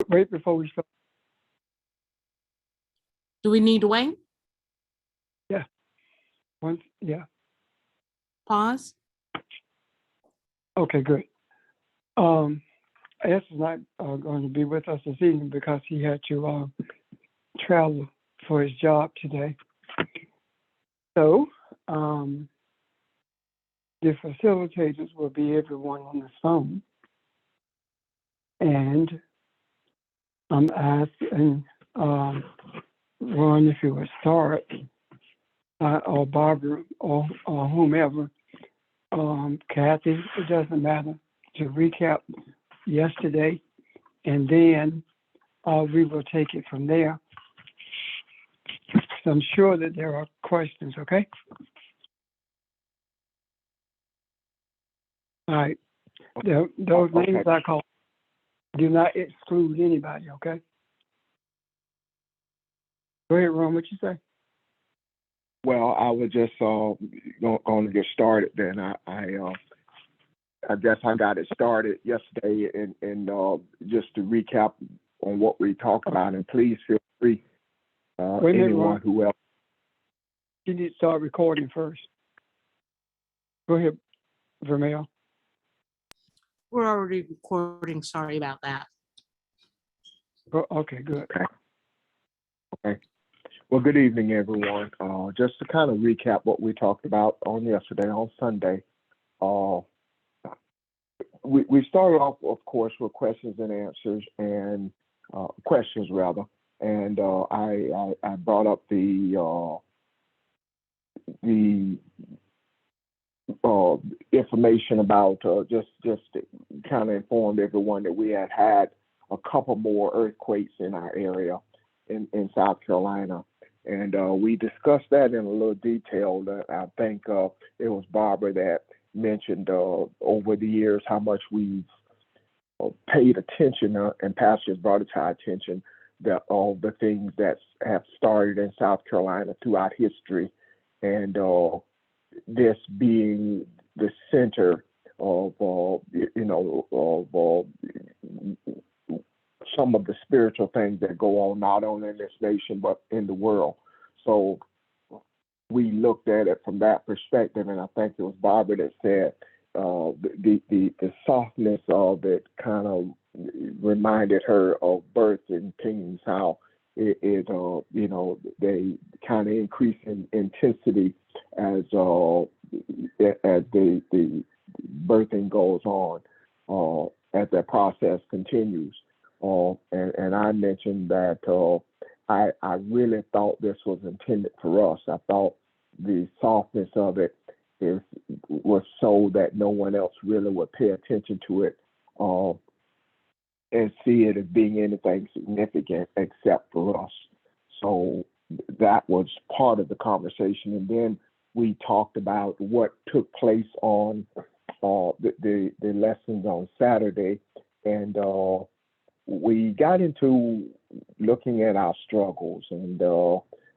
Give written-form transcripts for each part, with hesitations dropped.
Wait before we start. Do we need to wait? Yeah. Once. Yeah. Pause? Okay. Good. Um, S is not going to be with us this evening because he had to travel for his job today. So the facilitators will be everyone on the phone, and I'm asking Ron if you would start, or Barbara, or whomever, Kathy, it doesn't matter, to recap yesterday, and then we will take it from there. So I'm sure that there are questions, okay? All right. Those names I call do not exclude anybody, okay? Go ahead, Ron, what you say? Well, I was just going to get started then. I guess I got it started yesterday, and just to recap on what we talked about, and please feel free, Wait a minute, anyone Ron. who else. You need to start recording first. Go ahead, Vermeil. We're already recording. Sorry about that. Okay, good. Okay. Well, good evening, everyone. Just to kind of recap what we talked about on yesterday, on Sunday. We started off, of course, with questions and answers, and questions rather. And I brought up the information about just to kind of informed everyone that we had a couple more earthquakes in our area in South Carolina. And we discussed that in a little detail. I think it was Barbara that mentioned over the years how much we've paid attention, and pastors brought it to our attention, that all the things that have started in South Carolina throughout history, and this being the center of some of the spiritual things that go on not only in this nation but in the world. So we looked at it from that perspective, and I think it was Barbara that said the softness of it kind of reminded her of birth and teens, how it they kind of increase in intensity as the birthing goes on, as that process continues. And I mentioned that I really thought this was intended for us. I thought the softness of it was so that no one else really would pay attention to it and see it as being anything significant except for us. So that was part of the conversation. And then we talked about what took place on the lessons on Saturday, and we got into looking at our struggles and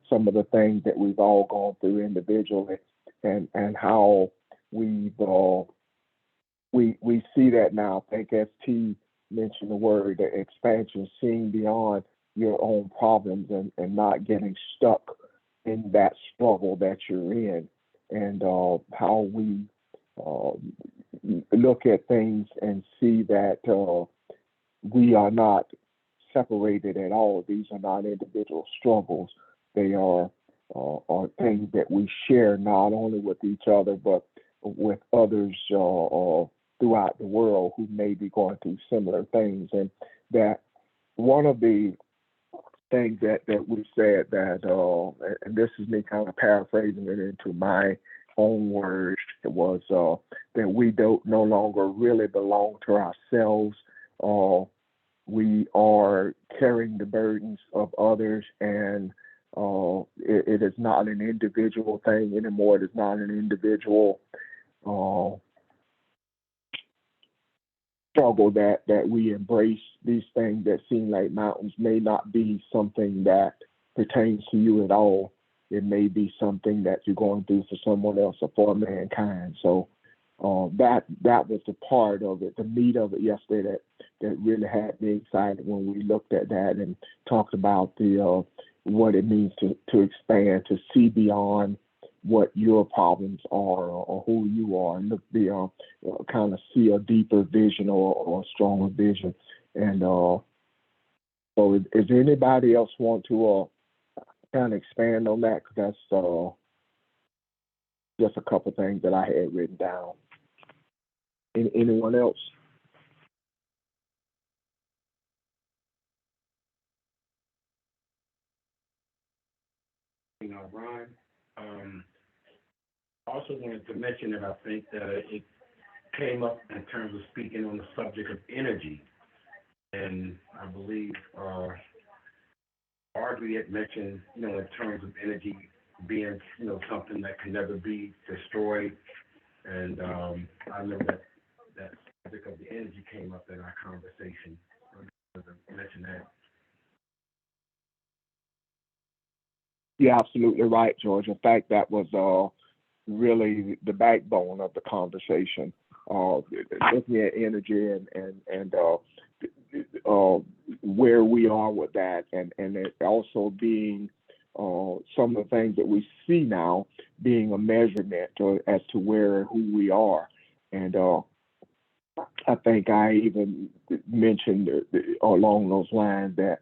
some of the things that we've all gone through individually, and how we see that now. I think ST mentioned the word expansion, seeing beyond your own problems and not getting stuck in that struggle that you're in, and how we look at things and see that we are not separated at all. These are not individual struggles. They are things that we share not only with each other, but with others throughout the world who may be going through similar things. And that one of the things that we said that, and this is me kind of paraphrasing it into my own words, was that we don't no longer really belong to ourselves. We are carrying the burdens of others, and it is not an individual thing anymore. It is not an individual struggle that we embrace. These things that seem like mountains may not be something that pertains to you at all. It may be something that you're going through for someone else or for mankind. So that was the part of it, the meat of it yesterday that really had me excited when we looked at that and talked about the what it means to expand, to see beyond what your problems are or who you are, and look beyond, kind of see a deeper vision or a stronger vision. And so, is there anybody else want to kind of expand on that? Because that's just a couple things that I had written down. Anyone else? Ron, also wanted to mention that I think that it came up in terms of speaking on the subject of energy, and I believe Audrey had mentioned, in terms of energy being, something that can never be destroyed, and I know that subject of the energy came up in our conversation. I wanted to mention that. You're absolutely right, George. In fact, that was really the backbone of the conversation. Looking at energy and where we are with that, and it also being some of the things that we see now being a measurement as to where who we are. And I think I even mentioned along those lines that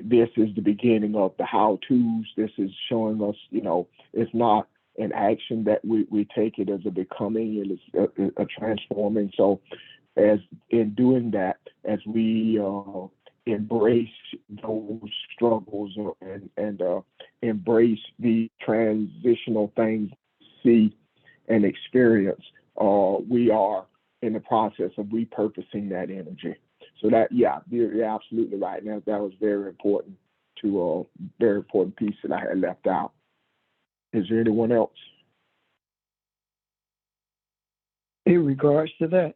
this is the beginning of the how-tos. This is showing us, it's not an action that we take it as a becoming, it is a transforming. So as in doing that, as we embrace those struggles and embrace the transitional things we see and experience, we are in the process of repurposing that energy. So that, yeah, you're absolutely right. Now that was very important very important piece that I had left out. Is there anyone else? In regards to that,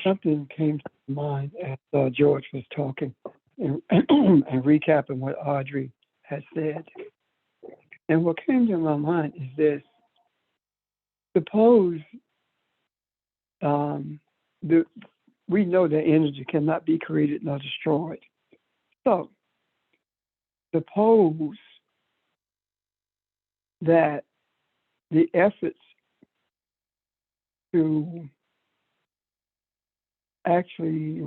something came to mind as George was talking and recapping what Audrey had said. And what came to my mind is this: suppose we know that energy cannot be created nor destroyed. So suppose that the efforts to actually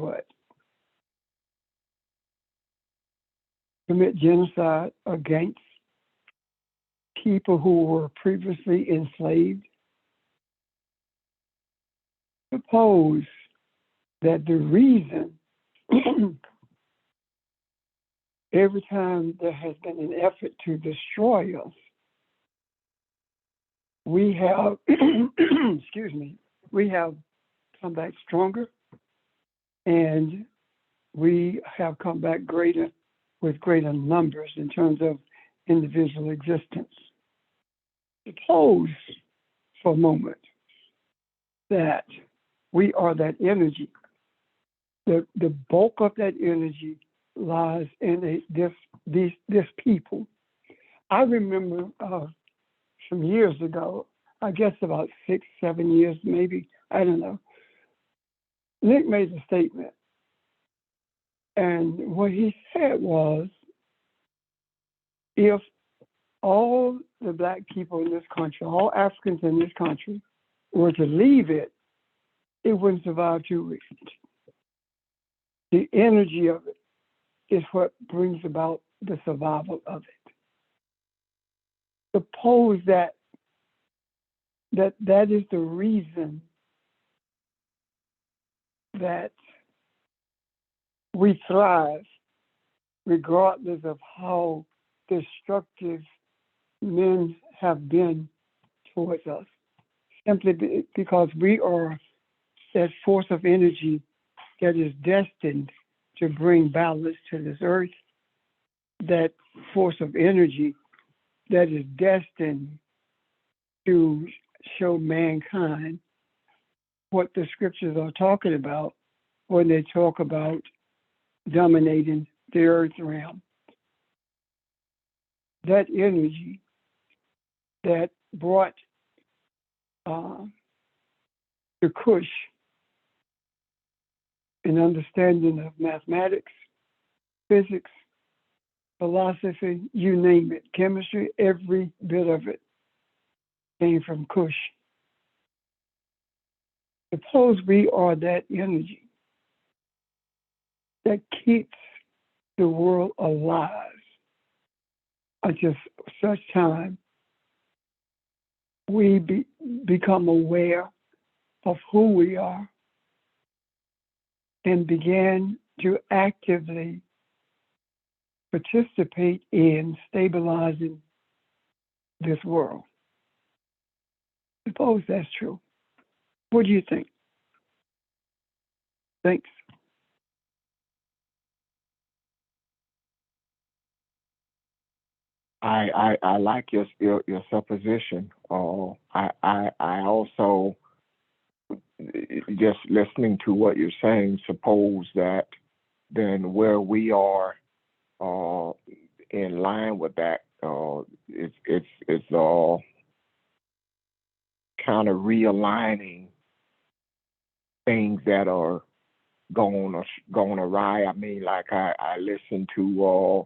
commit genocide against people who were previously enslaved. Suppose that the reason every time there has been an effort to destroy us, we have, excuse me, we have come back stronger, and we have come back with greater numbers in terms of individual existence. Suppose for a moment that we are that energy. The bulk of that energy lies in this people. I remember some years ago, I guess about 6, 7 years maybe, I don't know, Nick made a statement. And what he said was, if all the Black people in this country, all Africans in this country, were to leave it, it wouldn't survive 2 weeks. The energy of it is what brings about the survival of it. Suppose that is the reason that we thrive, regardless of how destructive men have been towards us, simply because we are that force of energy that is destined to bring balance to this earth, that force of energy that is destined to show mankind what the scriptures are talking about when they talk about dominating the earth realm. that energy that brought the Kush an understanding of mathematics, physics, philosophy, you name it, chemistry, every bit of it came from Kush. Suppose we are that energy that keeps the world alive until such time we become aware of who we are and begin to actively participate in stabilizing this world. Suppose that's true. What do you think? Thanks. I like your supposition. I also, just listening to what you're saying, suppose that then where we are in line with that, it's kind of realigning things that are going awry. I mean, like I listened to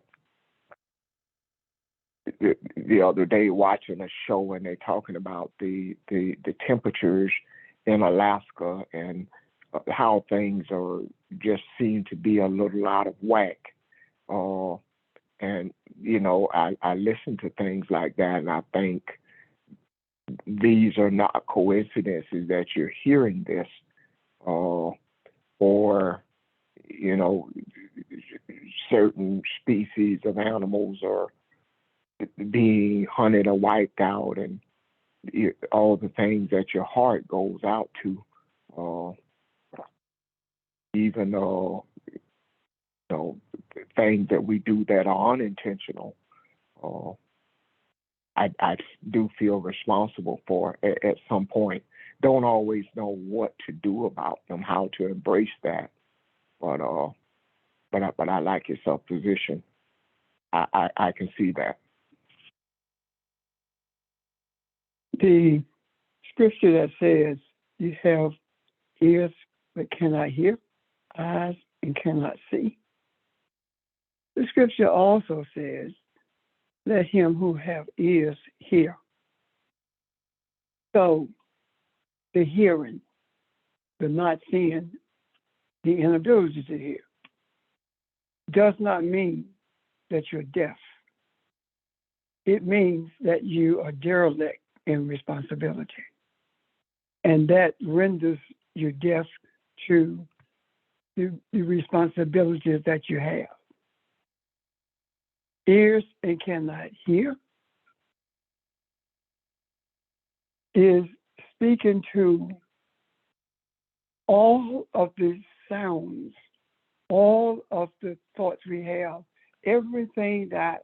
the other day watching a show, and they're talking about the temperatures in Alaska and how things are just seem to be a little out of whack. And I listen to things like that, and I think these are not coincidences that you're hearing this, or certain species of animals are being hunted or wiped out, and all the things that your heart goes out to, even things that we do that are unintentional. I do feel responsible for at some point. Don't always know what to do about them, how to embrace that, but I like your self position. I can see that. The scripture that says you have ears but cannot hear, eyes and cannot see. The scripture also says, let him who have ears hear. So the hearing, the not seeing, the inability to hear, does not mean that you're deaf. It means that you are derelict in responsibility. And that renders you deaf to the responsibilities that you have. Ears and cannot hear is speaking to all of the sounds, all of the thoughts we have, everything that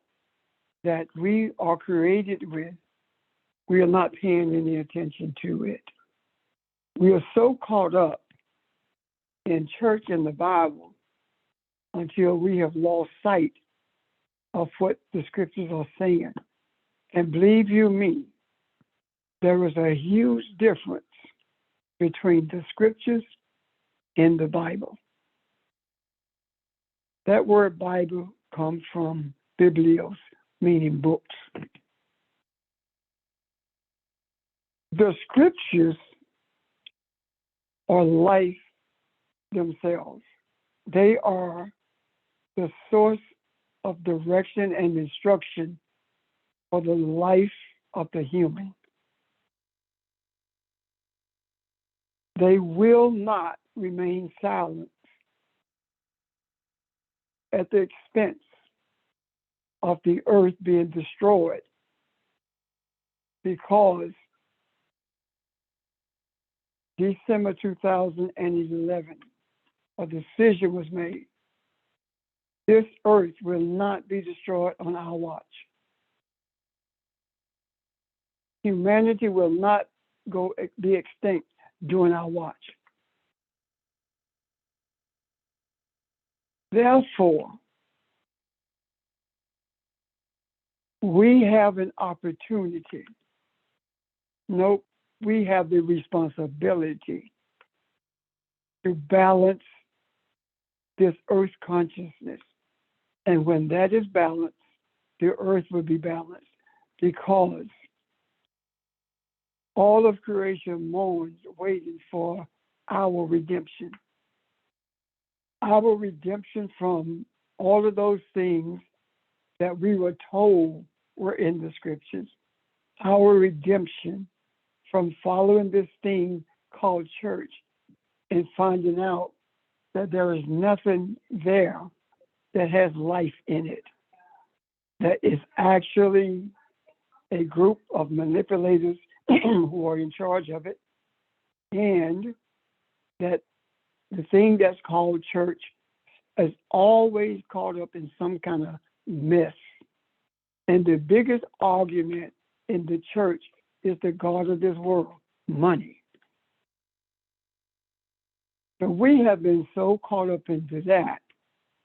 we are created with, we are not paying any attention to it. We are so caught up in church and the Bible until we have lost sight of what the scriptures are saying. And believe you me, there is a huge difference between the scriptures and the Bible. That word Bible comes from biblios, meaning books. The scriptures are life themselves. They are the source of direction and instruction for the life of the human. They will not remain silent at the expense of the earth being destroyed, because December 2011, a decision was made. This earth will not be destroyed on our watch. Humanity will not be extinct during our watch. Therefore, We have an opportunity. Nope, we have the responsibility to balance this earth consciousness. And when that is balanced, the earth will be balanced, because all of creation mourns, waiting for our redemption. Our redemption from all of those things that we were told were in the scriptures. Our redemption from following this thing called church and finding out that there is nothing there that has life in it, that is actually a group of manipulators who are in charge of it, and that the thing that's called church is always caught up in some kind of mess. And the biggest argument in the church is the God of this world, money. So we have been so caught up into that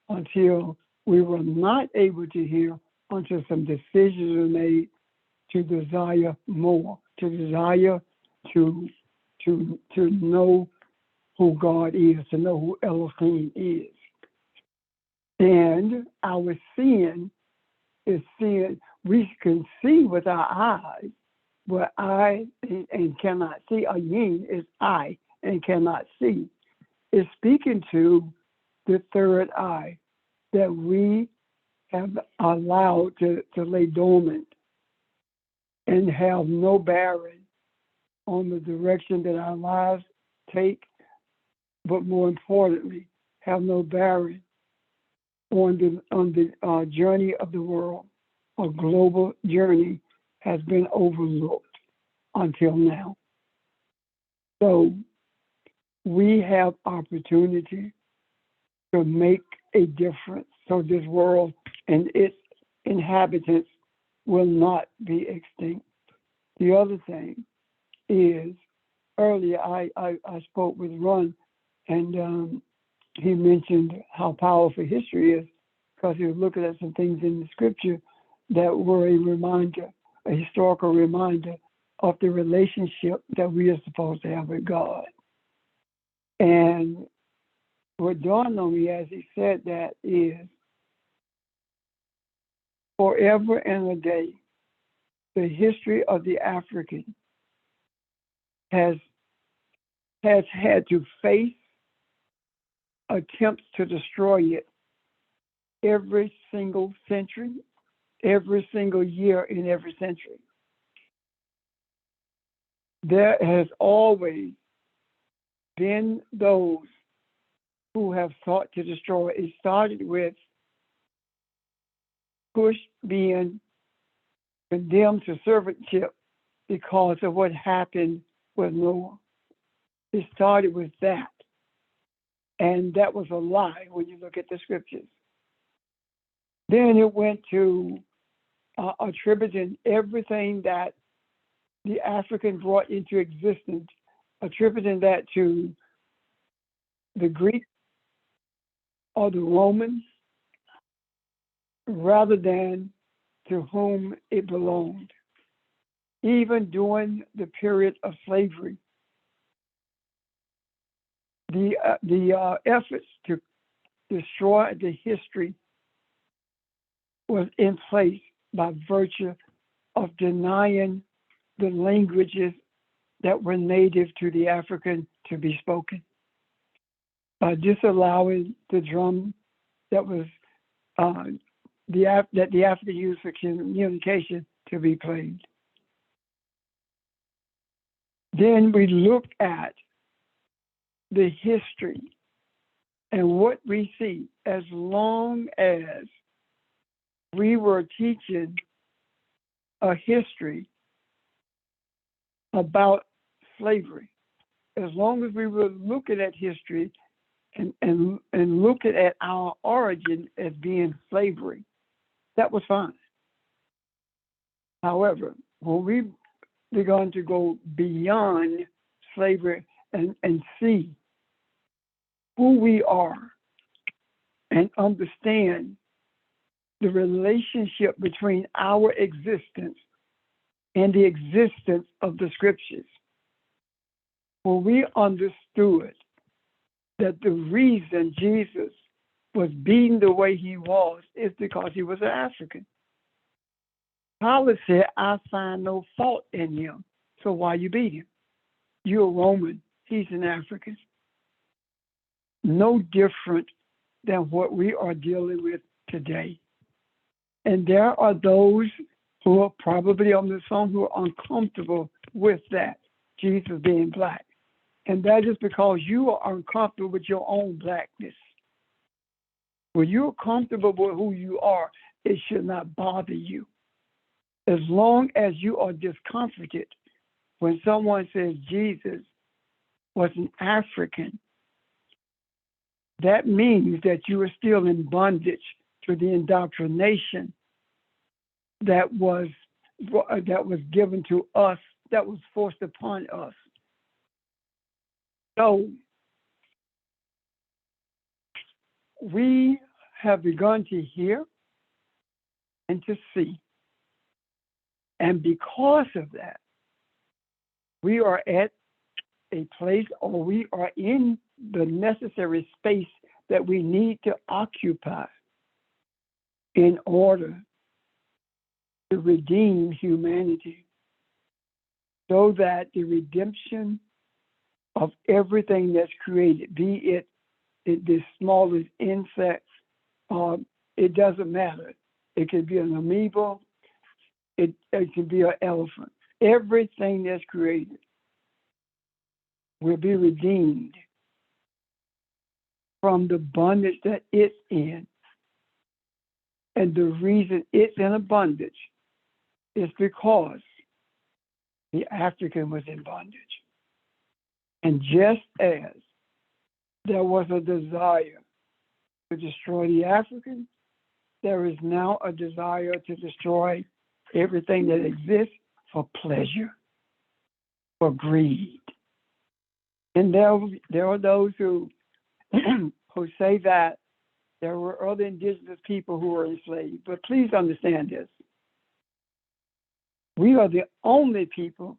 until we were not able to hear, until some decisions were made to desire more, to desire to know who God is, to know who Elohim is. And our sin is sin. We can see with our eyes, but eye and cannot see. Ayin is eye and cannot see. It's speaking to the third eye that we have allowed to lay dormant and have no bearing on the direction that our lives take, but more importantly, have no bearing on the journey of the world. A global journey has been overlooked until now. So we have opportunity to make a difference so this world and its inhabitants will not be extinct. The other thing is, earlier I spoke with Ron, and he mentioned how powerful history is, because he was looking at some things in the scripture that were a reminder, a historical reminder of the relationship that we are supposed to have with God. And what dawned on me as he said that is, forever and a day, the history of the African has had to face attempts to destroy it every single century, every single year in every century. There has always been those who have sought to destroy it. It started with Cush being condemned to servantship because of what happened with Noah. It started with that. And that was a lie when you look at the scriptures. Then it went to attributing everything that the African brought into existence, attributing that to the Greeks or the Romans, rather than to whom it belonged. Even during the period of slavery, the efforts to destroy the history was in place by virtue of denying the languages that were native to the African to be spoken, by disallowing the drum that was that the African used for communication to be played. Then we look at the history and what we see. As long as we were teaching a history about slavery, as long as we were looking at history and looking at our origin as being slavery, that was fine. However, when we began to go beyond slavery and see who we are and understand the relationship between our existence and the existence of the scriptures. When we understood that the reason Jesus was beaten the way he was is because he was an African. Pilate said, I find no fault in him, so why you beat him? You're a Roman, he's an African. No different than what we are dealing with today. And there are those who are probably on the phone who are uncomfortable with that, Jesus being black. And that is because you are uncomfortable with your own blackness. When you're comfortable with who you are, it should not bother you. As long as you are discomforted when someone says Jesus was an African, that means that you are still in bondage to the indoctrination that was given to us, that was forced upon us. So we have begun to hear and to see. And because of that, we are at a place, or we are in the necessary space that we need to occupy in order to redeem humanity, so that the redemption of everything that's created, be it the smallest insects, it doesn't matter. It could be an amoeba, it could be an elephant. Everything that's created will be redeemed from the bondage that it's in. And the reason it's in a bondage is because the African was in bondage. And just as there was a desire to destroy the African, there is now a desire to destroy everything that exists for pleasure, for greed. And there are those who who say that there were other indigenous people who were enslaved. But please understand this. We are the only people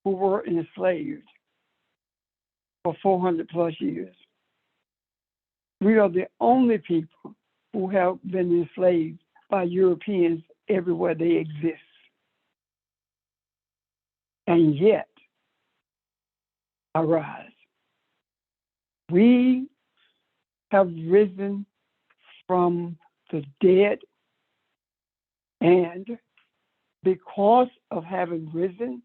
who were enslaved for 400 plus years. We are the only people who have been enslaved by Europeans everywhere they exist. And yet, arise. We have risen from the dead, and because of having risen,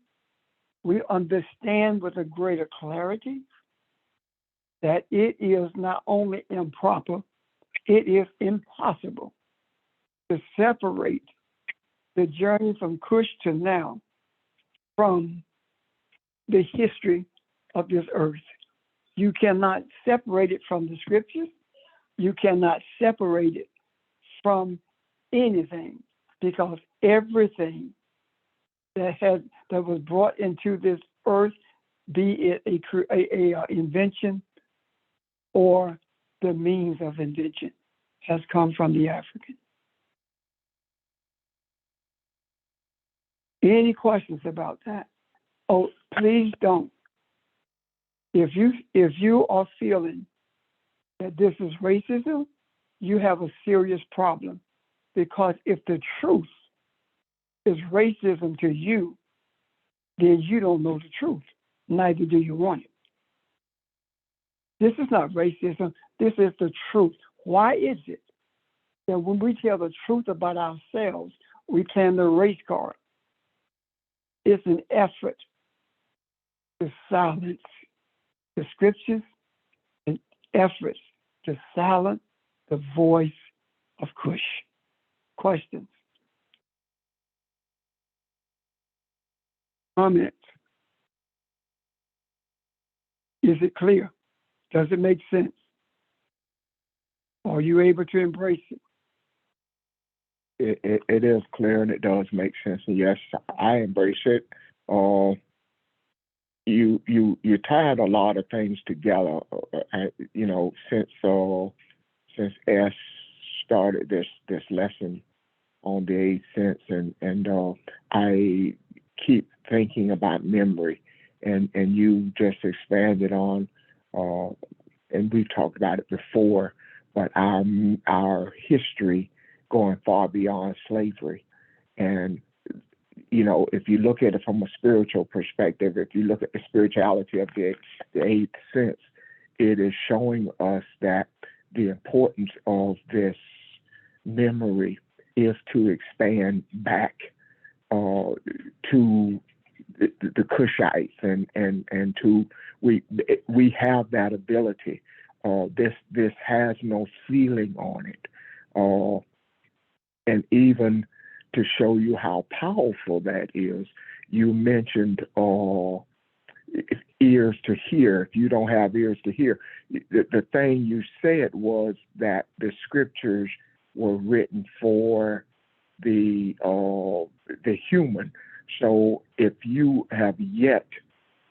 we understand with a greater clarity that it is not only improper, it is impossible to separate the journey from Kush to now from the history of this earth. You cannot separate it from the scriptures. You cannot separate it from anything, because everything that was brought into this earth, be it a invention or the means of invention, has come from the African. Any questions about that? Oh, please don't. If you are feeling that this is racism, you have a serious problem, because if the truth is racism to you, then you don't know the truth. Neither do you want it. This is not racism. This is the truth. Why is it that when we tell the truth about ourselves, we plan the race card? It's an effort to silence the scriptures, and efforts to silence the voice of Kush. Questions? Comments? Is it clear? Does it make sense? Are you able to embrace it? It is clear, and it does make sense. And yes, I embrace it. You tied a lot of things together, since S started this lesson on the eighth sense, and I keep thinking about memory, and you just expanded on, and we've talked about it before, but our history going far beyond slavery, and if you look at it from a spiritual perspective, if you look at the spirituality of the eighth sense, it is showing us that the importance of this memory is to expand back to the Cushites, and to we have that ability. This has no ceiling on it, and even to show you how powerful that is, you mentioned ears to hear. If you don't have ears to hear, the thing you said was that the scriptures were written for the human. So if you have yet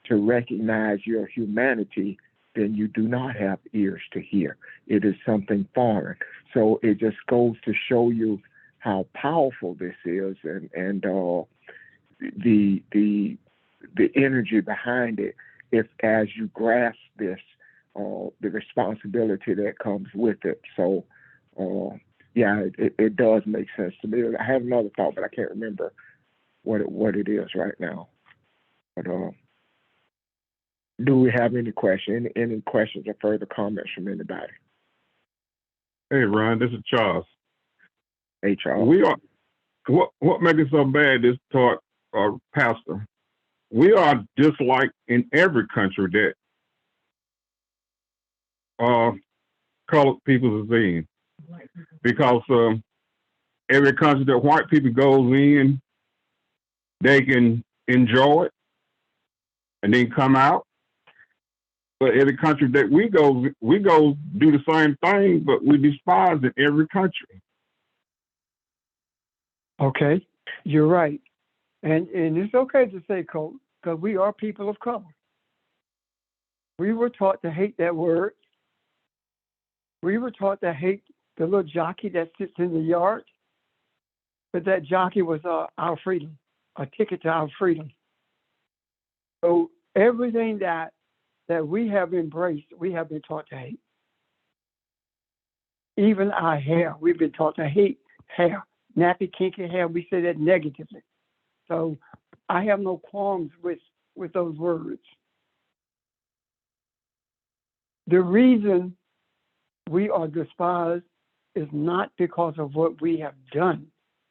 to recognize your humanity, then you do not have ears to hear. It is something foreign. So it just goes to show you how powerful this is, and the energy behind it. If as you grasp this, the responsibility that comes with it. So, yeah, it does make sense to me. I have another thought, but I can't remember what it is right now. But do we have any questions? Any questions or further comments from anybody? Hey, Ron, this is Charles. Hey, Charles. We are what makes it so bad, this taught pastor. We are disliked in every country that colored people is in, because every country that white people goes in, they can enjoy it and then come out. But every country that we go do the same thing, but we despise in every country. Okay, you're right. And it's okay to say Colt, because we are people of color. We were taught to hate that word. We were taught to hate the little jockey that sits in the yard. But that jockey was our freedom, a ticket to our freedom. So everything that we have embraced, we have been taught to hate. Even our hair, we've been taught to hate hair. Nappy, kinky hair, we say that negatively. So I have no qualms with those words. The reason we are despised is not because of what we have done.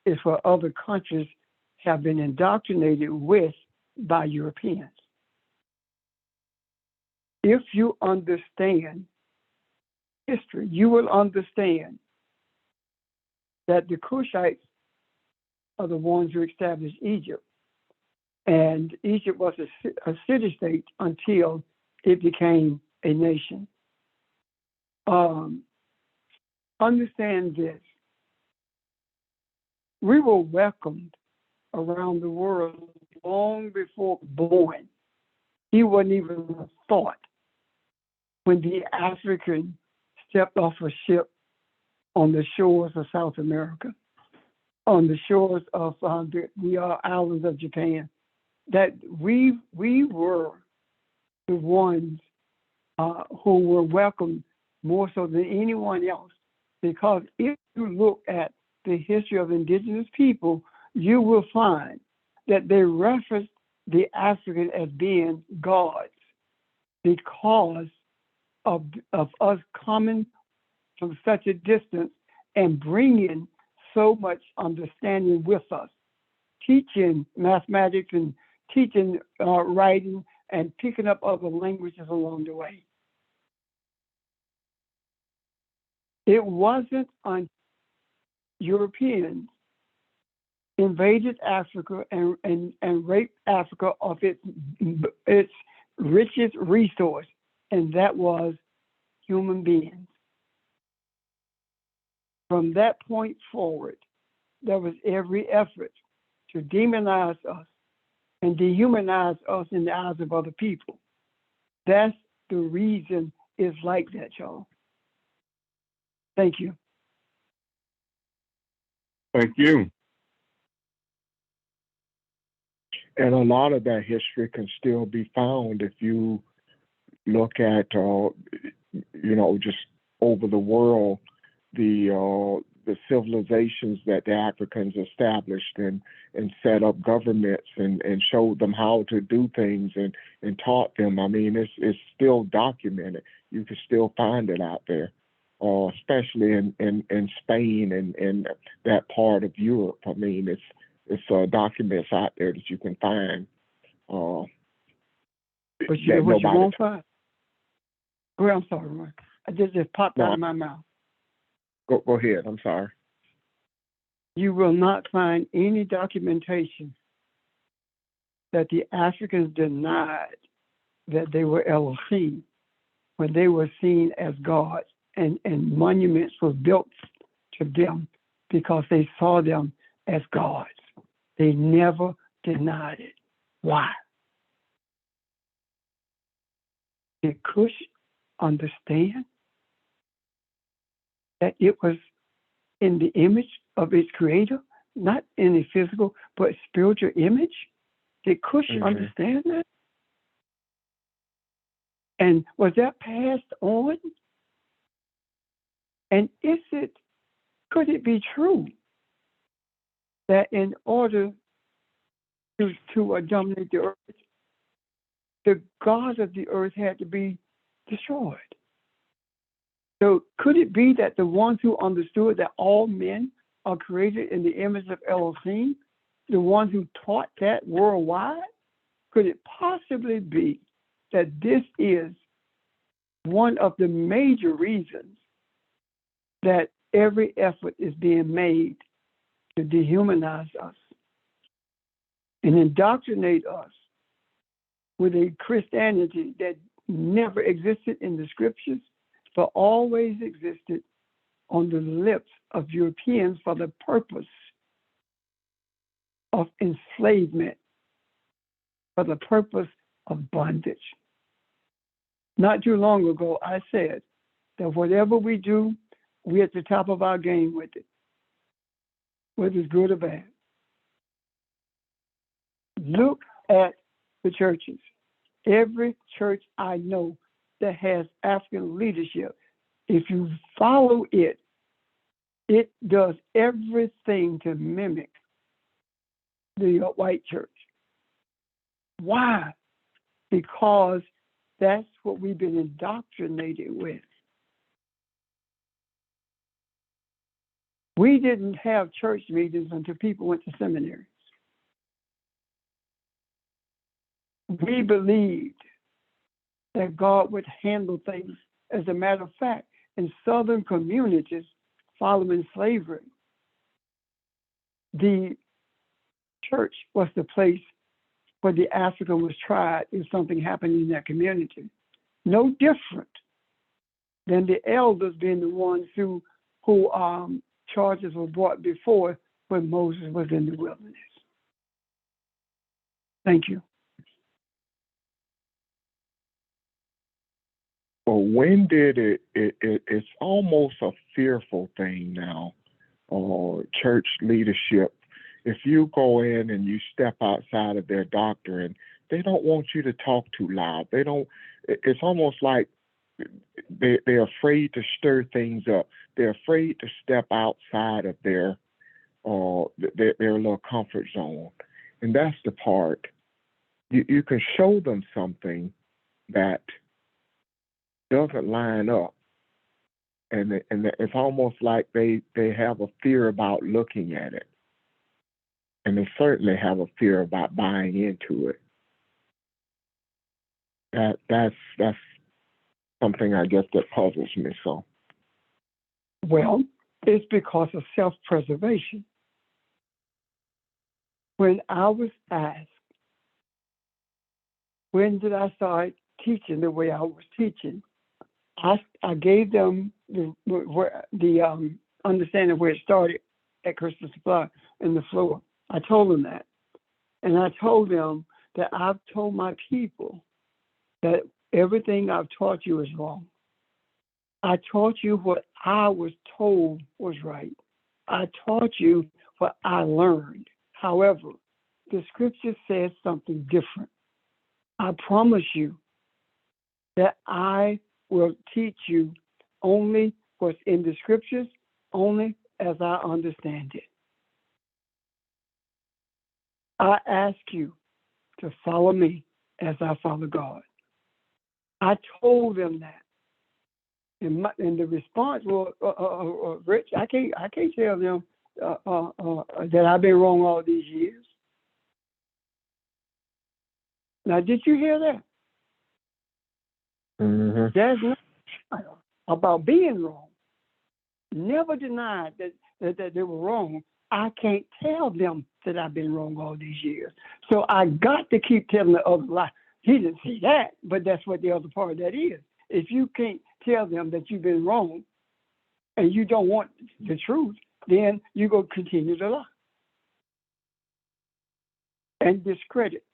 It's what other countries have been indoctrinated with by Europeans. If you understand history, you will understand that the Cushites are the ones who established Egypt. And Egypt was a city-state until it became a nation. Understand this. We were welcomed around the world long before born. He wasn't even a thought when the African stepped off a ship on the shores of South America, on the shores of the islands of Japan, that we were the ones who were welcomed more so than anyone else. Because if you look at the history of indigenous people, you will find that they reference the African as being gods because of us coming from such a distance and bringing so much understanding with us, teaching mathematics and teaching writing and picking up other languages along the way. It wasn't until Europeans invaded Africa and raped Africa of its richest resource, and that was human beings. From that point forward, there was every effort to demonize us and dehumanize us in the eyes of other people. That's the reason it's like that, y'all. Thank you. Thank you. And a lot of that history can still be found if you look at, just over the world, the civilizations that the Africans established and set up governments and showed them how to do things and taught them. I mean, it's still documented. You can still find it out there, especially in Spain and that part of Europe. I mean, it's documents out there that you can find. But that you nobody won't find. Well, I'm sorry, Roy. I just popped out of my mouth. Go ahead. I'm sorry. You will not find any documentation that the Africans denied that they were Elohim when they were seen as gods, and monuments were built to them because they saw them as gods. They never denied it. Why? Did Cush understand that it was in the image of its creator, not in a physical, but spiritual image? Did Cush understand that? And was that passed on? And could it be true that in order to dominate the earth, the gods of the earth had to be destroyed? So could it be that the ones who understood that all men are created in the image of Elohim, the ones who taught that worldwide, could it possibly be that this is one of the major reasons that every effort is being made to dehumanize us and indoctrinate us with a Christianity that never existed in the scriptures, but always existed on the lips of Europeans for the purpose of enslavement, for the purpose of bondage. Not too long ago, I said that whatever we do, we're at the top of our game with it, whether it's good or bad. Look at the churches. Every church I know that has African leadership, if you follow it, it does everything to mimic the white church. Why? Because that's what we've been indoctrinated with. We didn't have church meetings until people went to seminaries. We believed that God would handle things. As a matter of fact, in southern communities following slavery, the church was the place where the African was tried if something happened in that community. No different than the elders being the ones who charges were brought before when Moses was in the wilderness. Thank you. Well, when did it's almost a fearful thing now, church leadership. If you go in and you step outside of their doctrine, they don't want you to talk too loud. It's almost like they're afraid to stir things up. They're afraid to step outside of their little comfort zone. And that's the part. You can show them something that doesn't line up, and it's almost like they have a fear about looking at it, and they certainly have a fear about buying into it. That's something I guess that puzzles me. So, well, it's because of self-preservation. When I was asked, when did I start teaching the way I was teaching, I gave them the understanding where it started at Christian Supply in the floor. I told them that. And I told them that I've told my people that everything I've taught you is wrong. I taught you what I was told was right. I taught you what I learned. However, the scripture says something different. I promise you that I will teach you only what's in the scriptures, only as I understand it. I ask you to follow me as I follow God. I told them that. And the response was, Rich, I can't tell them that I've been wrong all these years. Now, did you hear that? Mm-hmm. There's not about being wrong. Never denied that they were wrong. I can't tell them that I've been wrong all these years. So I got to keep telling the other lie. He didn't see that, but that's what the other part of that is. If you can't tell them that you've been wrong and you don't want the truth, then you go continue to lie and discredit.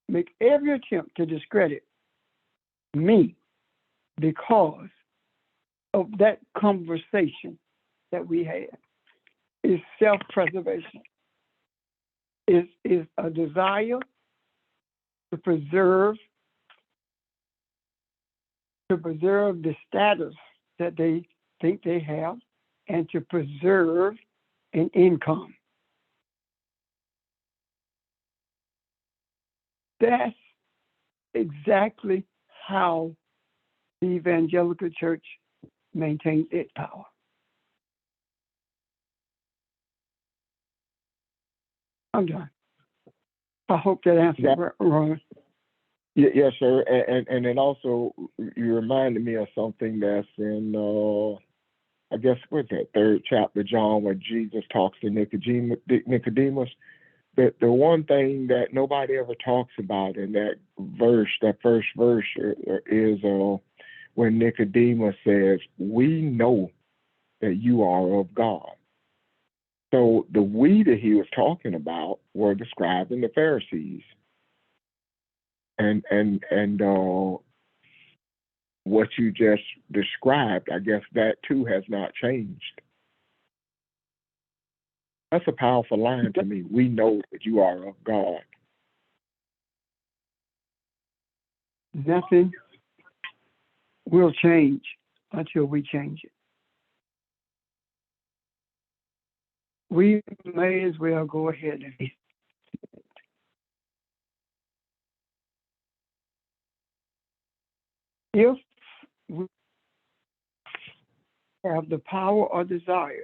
Make every attempt to discredit me because of that conversation that we had. Is self-preservation. Is a desire to preserve the status that they think they have and to preserve an income. That's exactly how the evangelical church maintains its power. I'm done. I hope that answers Ron. Yes, sir. And then also, you reminded me of something that's in, I guess, what's that, 3rd chapter, John, where Jesus talks to Nicodemus. The one thing that nobody ever talks about in that verse, that first verse, is when Nicodemus says, "We know that you are of God." So the we that he was talking about were the scribes and the Pharisees. And what you just described, I guess that too has not changed. That's a powerful line to me. We know that you are of God. Nothing will change until we change it. We may as well go ahead and if we have the power or desire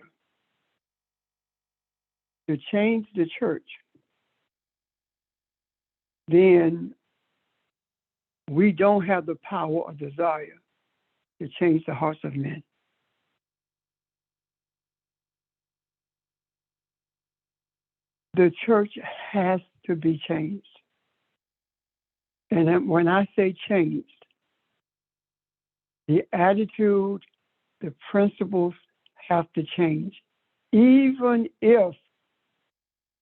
to change the church, then we don't have the power or desire to change the hearts of men. The church has to be changed. And then when I say changed, the attitude, the principles have to change, even if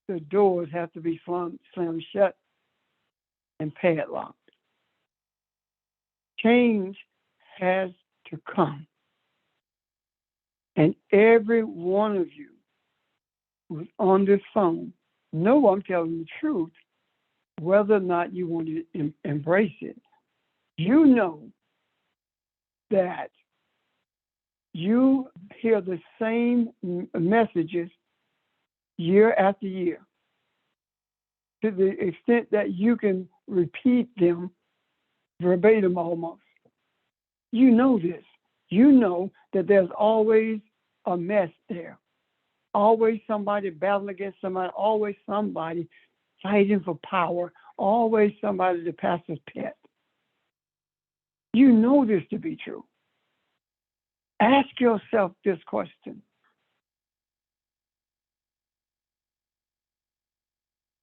the doors have to be slammed shut and padlocked. Change has to come. And every one of you who's on this phone, know I'm telling the truth, whether or not you want to embrace it. You know that you hear the same messages year after year, to the extent that you can repeat them verbatim almost. You know this. You know that there's always a mess there. Always somebody battling against somebody, always somebody fighting for power, always somebody the pastor's pet. You know this to be true. Ask yourself this question.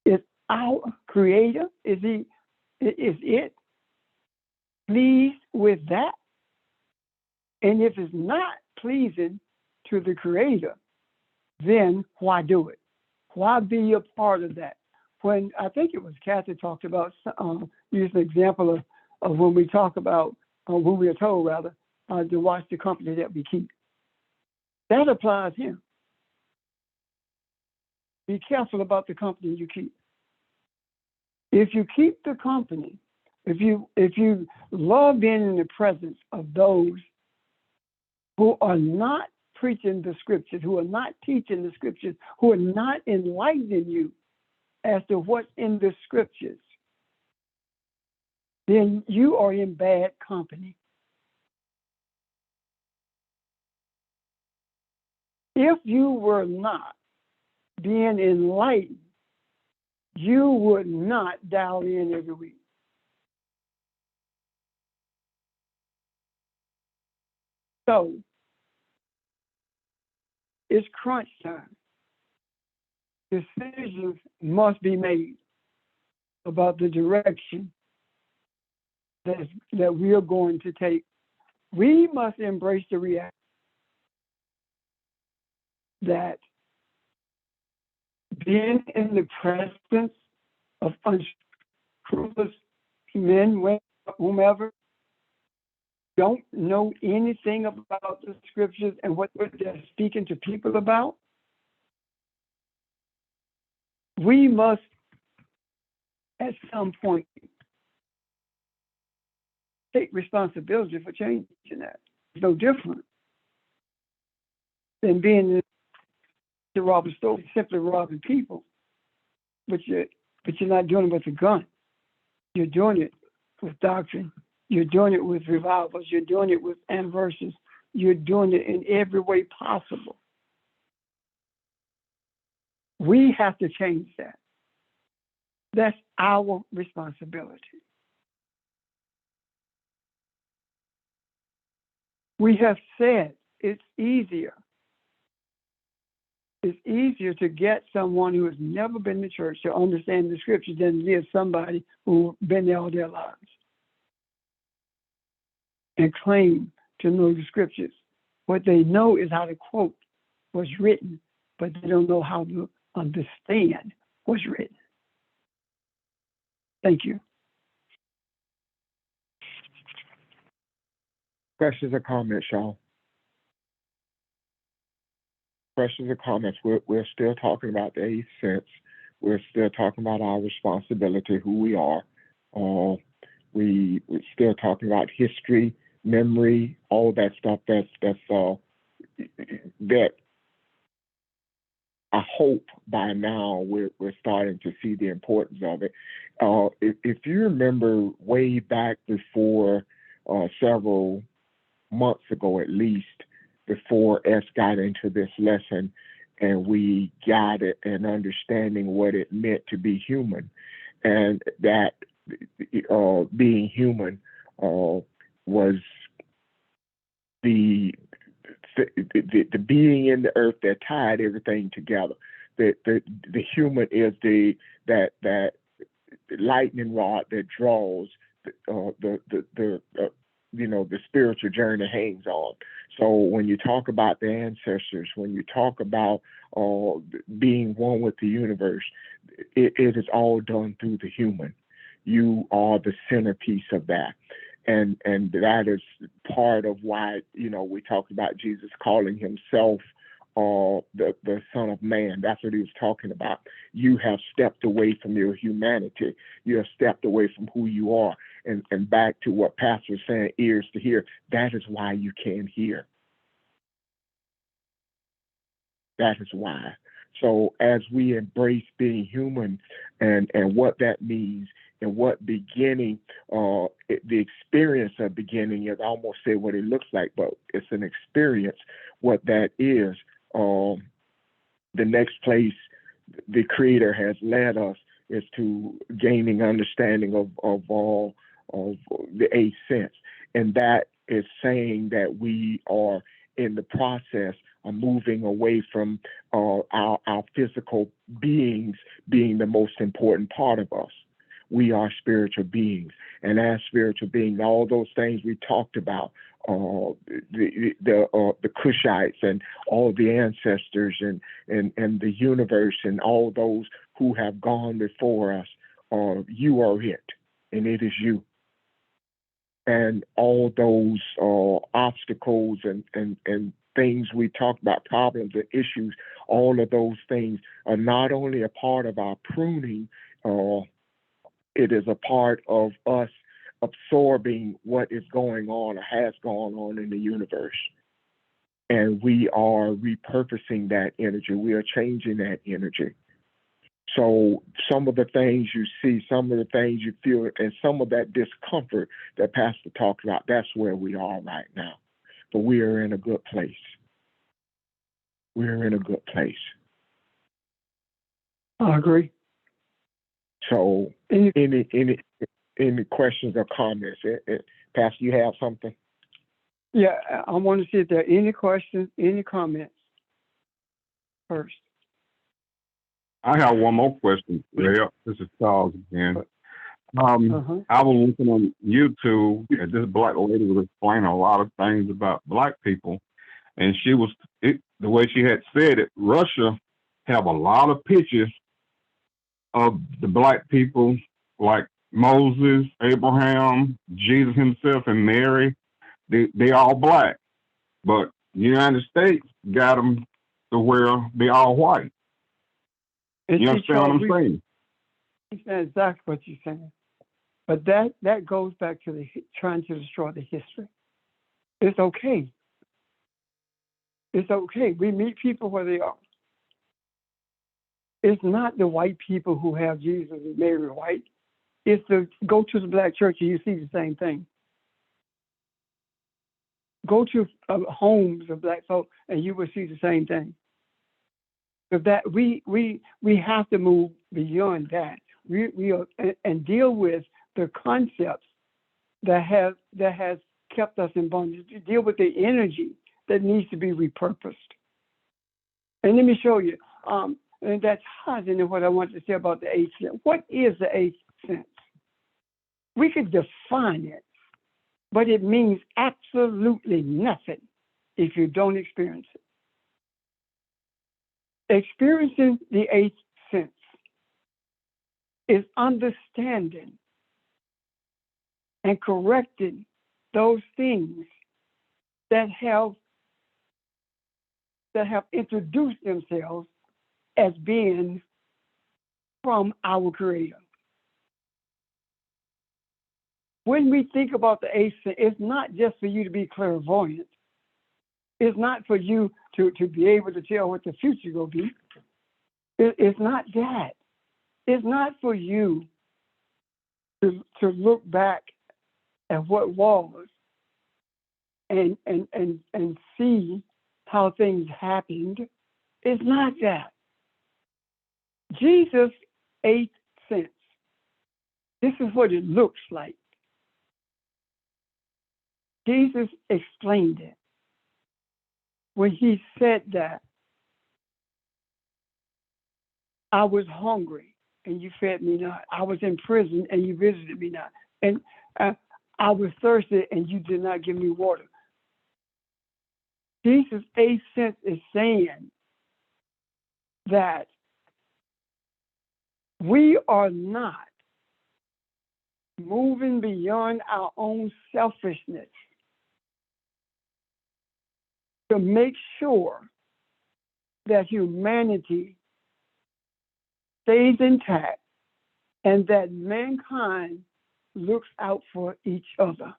Is our Creator, is it pleased with that? And if it's not pleasing to the Creator, then why do it? Why be a part of that? When I think it was Kathy talked about, used an example of when we talk about, when we are told rather, to watch the company that we keep. That applies here. Be careful about the company you keep. If you keep the company, if you love being in the presence of those who are not preaching the scriptures, who are not teaching the scriptures, who are not enlightening you as to what's in the scriptures, then you are in bad company. If you were not being enlightened, you would not dial in every week. So it's crunch time. Decisions must be made about the direction that we are going to take. We must embrace the reality that being in the presence of unscrupulous men, women, whomever, don't know anything about the scriptures and what they're speaking to people about, we must, at some point, take responsibility for changing that. It's no different than being to rob a store, simply robbing people, but you're not doing it with a gun. You're doing it with doctrine. You're doing it with revivals. You're doing it with anniversaries. You're doing it in every way possible. We have to change that. That's our responsibility. We have said it's easier. It's easier to get someone who has never been to church to understand the scriptures than it is somebody who's been there all their lives and claim to know the scriptures. What they know is how to quote what's written, but they don't know how to understand what's written. Thank you. Questions or comments, y'all? Questions or comments? We're still talking about the 8th sense. We're still talking about our responsibility, who we are. We're still talking about history, memory, all that stuff. That I hope by now we're starting to see the importance of it. If you remember way back before, several months ago at least, before S got into this lesson and we got it and understanding what it meant to be human, and that being human was the being in the earth that tied everything together. The human is that lightning rod that draws the spiritual journey hangs on. So when you talk about the ancestors, when you talk about being one with the universe, it is all done through the human. You are the centerpiece of that. And that is part of why, we talked about Jesus calling himself the Son of Man. That's what he was talking about. You have stepped away from your humanity. You have stepped away from who you are. And back to what Pastor was saying, ears to hear. That is why you can't hear. That is why. So as we embrace being human and what that means and what beginning, the experience of beginning is, I almost say what it looks like, but it's an experience, what that is. The next place the Creator has led us is to gaining understanding of the 8th sense. And that is saying that we are in the process of moving away from our physical beings being the most important part of us. We are spiritual beings. And as spiritual beings, all those things we talked about, the Cushites and all the ancestors and the universe and all those who have gone before us, you are it, and it is you. and all those obstacles and things we talked about, problems and issues, all of those things are not only a part of our pruning, it is a part of us absorbing what is going on or has gone on in the universe. And we are repurposing that energy. We are changing that energy. So some of the things you see, some of the things you feel, and some of that discomfort that Pastor talked about, that's where we are right now. But we are in a good place. We're in a good place. I agree. So Any- any questions or comments? Pastor, you have something? Yeah, I want to see if there are any questions, any comments first. I have one more question. Yeah, this is Charles again. Uh-huh. I was looking on YouTube, and this black lady was explaining a lot of things about black people, and the way she had said it, Russia have a lot of pictures of the black people, like Moses, Abraham, Jesus himself, and Mary. They all black, but the United States got them to where they all white. And You see, understand what I'm Charles, saying? understand exactly what you're saying. But that goes back to trying to destroy the history. It's okay. It's okay. We meet people where they are. It's not the white people who have Jesus and Mary white. It's go to the black church and you see the same thing. Go to homes of black folk and you will see the same thing. But that we have to move beyond that. We are, and deal with the concepts that has kept us in bondage. Deal with the energy that needs to be repurposed. And let me show you. And that ties into what I wanted to say about the eighth sense. What is the eighth sense? We could define it, but it means absolutely nothing if you don't experience it. Experiencing the eighth sense is understanding and correcting those things that have introduced themselves as being from our Creator. When we think about the eighth sense, it's not just for you to be clairvoyant. It's not for you to be able to tell what the future will be. It's not that. It's not for you to look back at what was and see how things happened. It's not that. Jesus' eighth sense. This is what it looks like. Jesus explained it when he said that I was hungry and you fed me not. I was in prison and you visited me not. And I was thirsty and you did not give me water. Jesus' eighth sense is saying that we are not moving beyond our own selfishness to make sure that humanity stays intact and that mankind looks out for each other.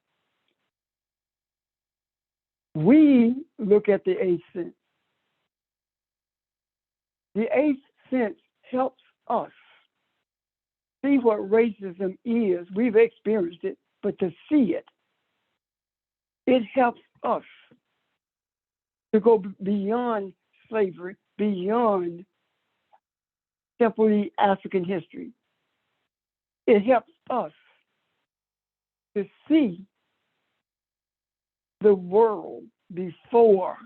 We look at the eighth sense. The eighth sense helps us see what racism is. We've experienced it, but to see it, it helps us to go beyond slavery, beyond simply African history. It helps us to see the world before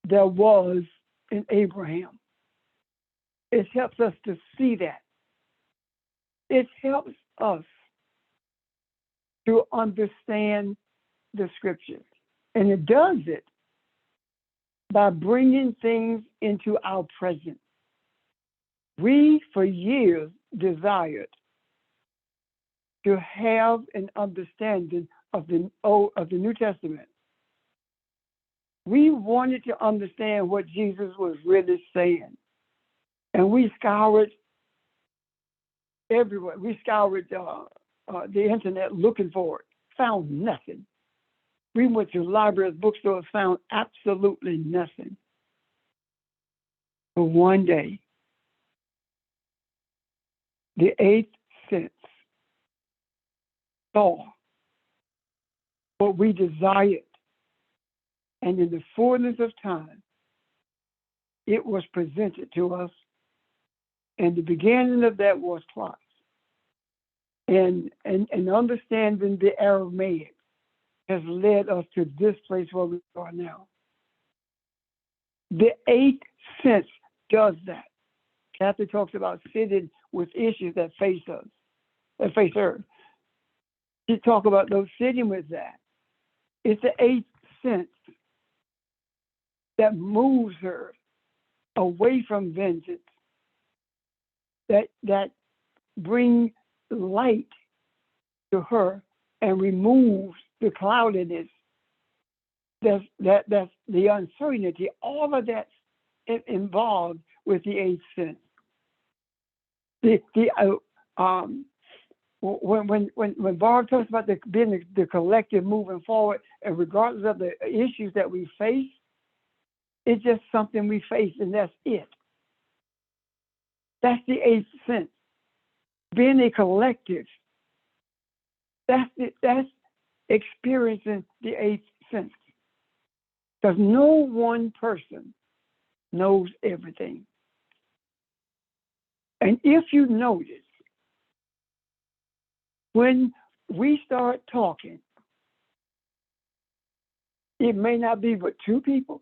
there was in Abraham. It helps us to see that. It helps us to understand the scriptures. And it does it by bringing things into our present. We, for years, desired to have an understanding of the New Testament. We wanted to understand what Jesus was really saying. And we scoured everywhere. We scoured the internet looking for it, found nothing. We went to libraries, bookstores, found absolutely nothing. But one day, the eighth sense saw what we desired, and in the fullness of time, it was presented to us, and the beginning of that was Christ. And understanding the Aramaic has led us to this place where we are now. The eighth sense does that. Kathy talks about sitting with issues that face us, that face her. She talks about those sitting with that. It's the eighth sense that moves her away from vengeance, that bring light to her and removes the cloudiness, that's the uncertainty, all of that's involved with the eighth sense. When Barb talks about being the collective moving forward, and regardless of the issues that we face, it's just something we face, and that's it. That's the eighth sense. Being a collective, that's experiencing the eighth sense. Because no one person knows everything. And if you notice, when we start talking, it may not be but two people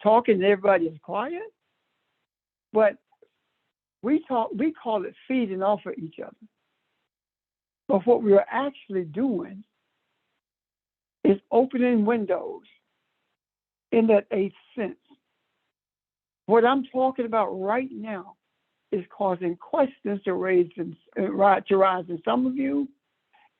talking and everybody is quiet, but we call it feeding off of each other. But what we are actually doing is opening windows in that eighth sense. What I'm talking about right now is causing questions to rise in some of you,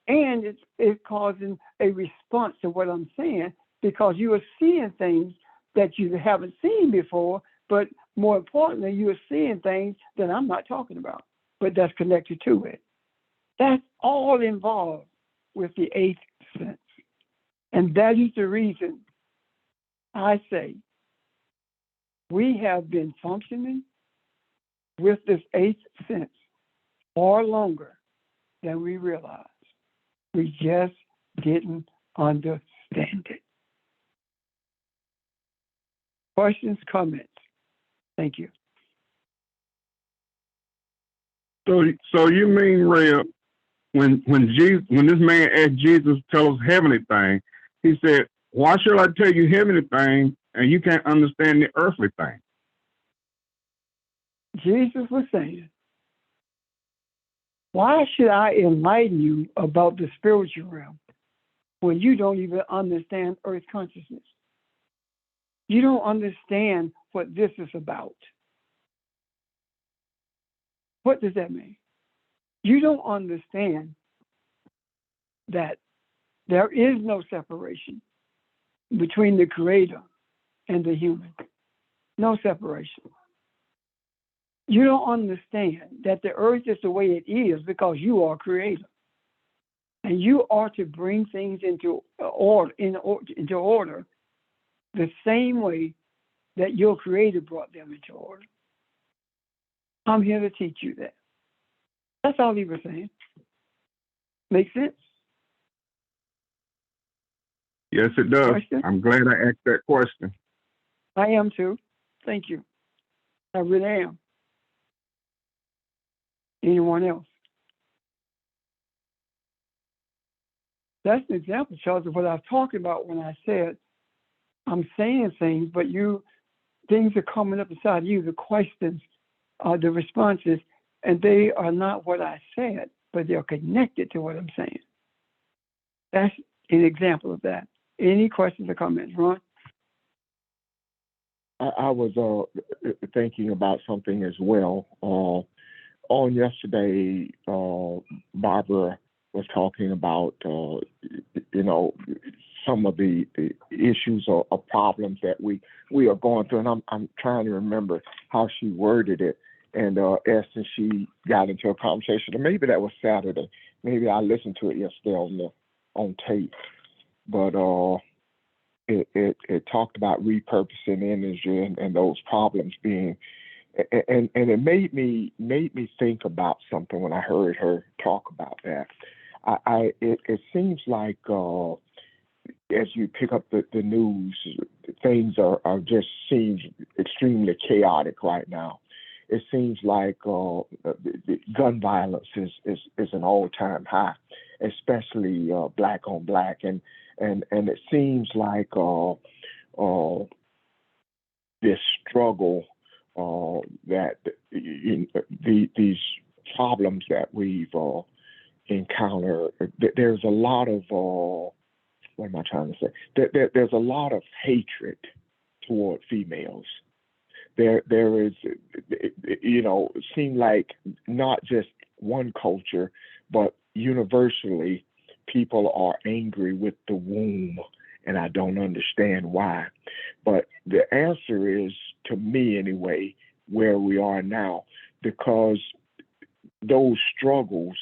and it's causing a response to what I'm saying, because you are seeing things that you haven't seen before, but more importantly, you are seeing things that I'm not talking about, but that's connected to it. That's all involved with the eighth sense. And that is the reason I say we have been functioning with this eighth sense far longer than we realized. We just didn't understand it. Questions, comments? Thank you. So you mean, Ray, when this man asked Jesus to tell us heavenly thing, he said, "Why should I tell you heavenly thing and you can't understand the earthly thing?" Jesus was saying, why should I enlighten you about the spiritual realm when you don't even understand earth consciousness? You don't understand what this is about. What does that mean? You don't understand that there is no separation between the Creator and the human. No separation. You don't understand that the earth is the way it is because you are Creator. And you are to bring things into order the same way that your Creator brought them into order. I'm here to teach you that. That's all he was saying. Make sense? Yes, it does. Question? I'm glad I asked that question. I am too. Thank you. I really am. Anyone else? That's an example, Charles, of what I was talking about when I said I'm saying things, but things are coming up inside you, the questions, the responses, and they are not what I said, but they're connected to what I'm saying. That's an example of that. Any questions or comments, Ron? I was thinking about something as well. On yesterday, Barbara was talking about, you know, some of the issues or problems that we are going through. And I'm trying to remember how she worded it. And Esther, she got into a conversation, and maybe that was Saturday. Maybe I listened to it yesterday on tape. But it talked about repurposing energy and those problems being, and it made me think about something when I heard her talk about that. It seems like as you pick up the news, things are just seems extremely chaotic right now. It seems like the gun violence is an all-time high, especially black on black, and it seems like this struggle that these problems that we've encountered. There's a lot of what am I trying to say? There's a lot of hatred toward females. There is, you know, it seems like not just one culture, but universally, people are angry with the womb, and I don't understand why. But the answer is, to me anyway, where we are now, because those struggles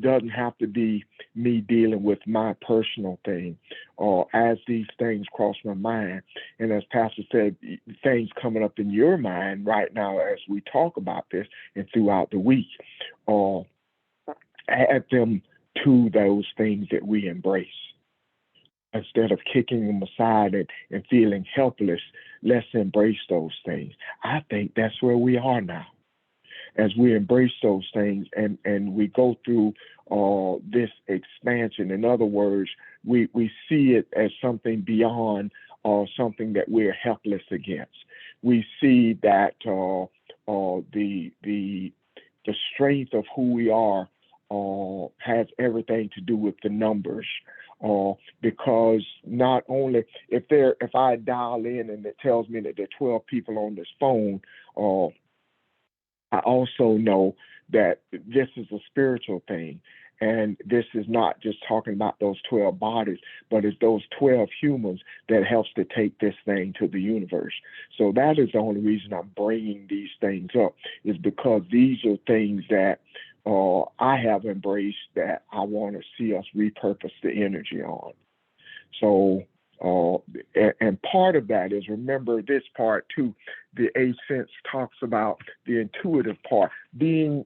doesn't have to be me dealing with my personal thing, or as these things cross my mind. And as Pastor said, things coming up in your mind right now as we talk about this and throughout the week, add them to those things that we embrace. Instead of kicking them aside and feeling helpless, let's embrace those things. I think that's where we are now. As we embrace those things and we go through this expansion. In other words, we see it as something beyond something that we're helpless against. We see that the strength of who we are has everything to do with the numbers. Because not only if I dial in and it tells me that there are 12 people on this phone, I also know that this is a spiritual thing. And this is not just talking about those 12 bodies, but it's those 12 humans that helps to take this thing to the universe. So that is the only reason I'm bringing these things up, is because these are things that I have embraced, that I want to see us repurpose the energy on. So, and part of that is, remember this part too, the eighth sense talks about the intuitive part, being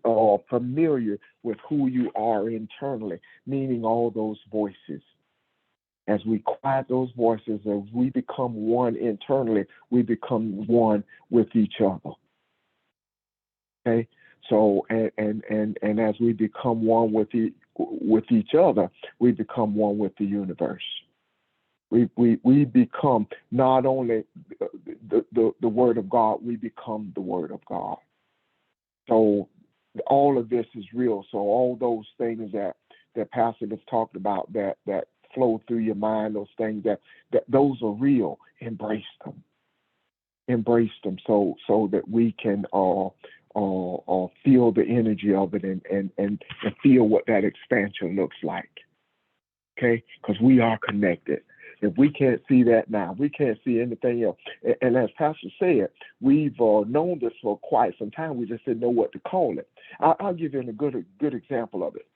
familiar with who you are internally, meaning all those voices. As we quiet those voices, as we become one internally, we become one with each other. Okay? So, and as we become one with each other, we become one with the universe. We become not only the Word of God, we become the Word of God. So all of this is real. So all those things that Pastor has talked about that flow through your mind, those things that those are real. Embrace them. Embrace them so that we can feel the energy of it and feel what that expansion looks like. Okay? Because we are connected. If we can't see that now, we can't see anything else. And as Pastor said, we've known this for quite some time. We just didn't know what to call it. I'll give you a good example of it.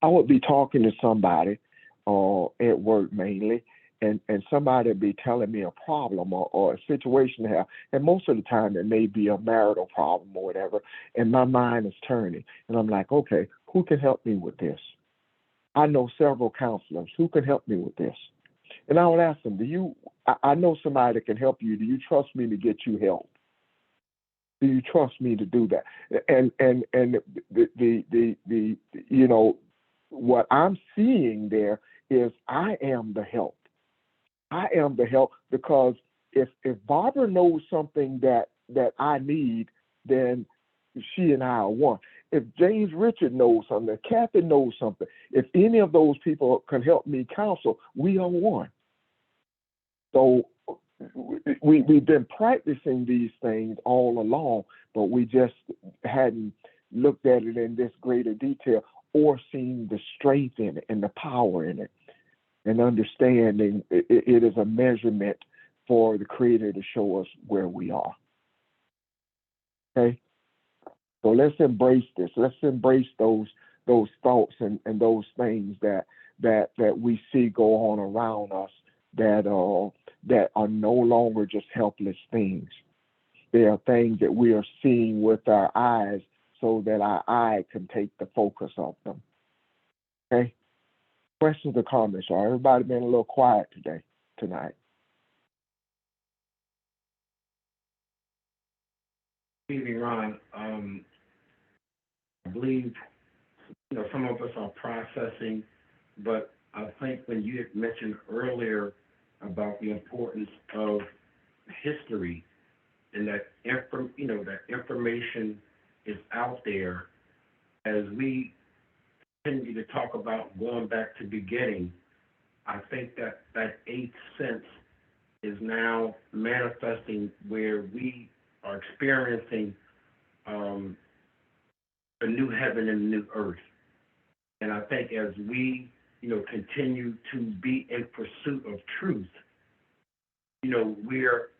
I would be talking to somebody at work mainly, and somebody would be telling me a problem or a situation they have. And most of the time it may be a marital problem or whatever, and my mind is turning. And I'm like, okay, who can help me with this? I know several counselors. Who can help me with this? And I would ask them, I know somebody that can help you. Do you trust me to get you help? Do you trust me to do that? And the you know, what I'm seeing there is I am the help. I am the help, because if Barbara knows something that I need, then she and I are one. If James Richard knows something, if Kathy knows something, if any of those people can help me counsel, we are one. So we've been practicing these things all along, but we just hadn't looked at it in this greater detail. foreseeing the strength in it and the power in it, and understanding it is a measurement for the Creator to show us where we are. Okay? So let's embrace this. Let's embrace those thoughts and those things that we see go on around us that are no longer just helpless things. They are things that we are seeing with our eyes so that our eye can take the focus of them. Okay? Questions or comments? Or everybody been a little quiet tonight? Good evening, Ron. I believe, some of us are processing, but I think when you had mentioned earlier about the importance of history and that that information is out there, as we continue to talk about going back to beginning, I think that eighth sense is now manifesting where we are experiencing a new heaven and a new earth. And I think as we, continue to be in pursuit of truth, we're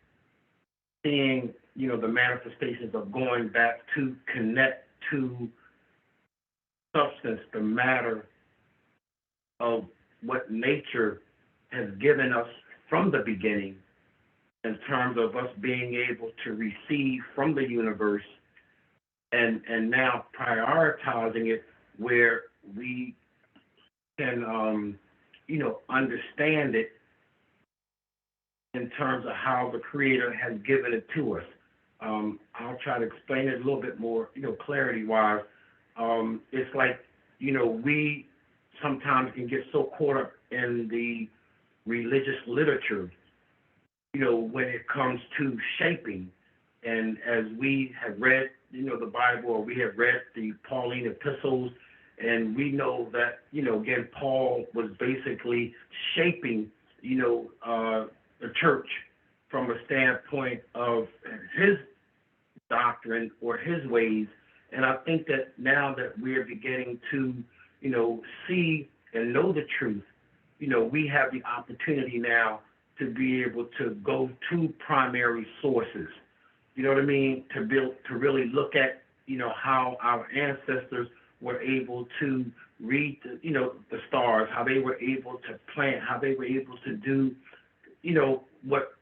seeing, the manifestations of going back to connect to substance, the matter of what nature has given us from the beginning, in terms of us being able to receive from the universe and now prioritizing it where we can, understand it in terms of how the Creator has given it to us. I'll try to explain it a little bit more, clarity-wise. It's like, we sometimes can get so caught up in the religious literature, when it comes to shaping. And as we have read, the Bible, or we have read the Pauline epistles, and we know that, again, Paul was basically shaping, the church from a standpoint of his doctrine or his ways. And I think that now that we're beginning to, see and know the truth, we have the opportunity now to be able to go to primary sources. You know what I mean? To really look at, how our ancestors were able to read, the stars, how they were able to plant, how they were able to do, what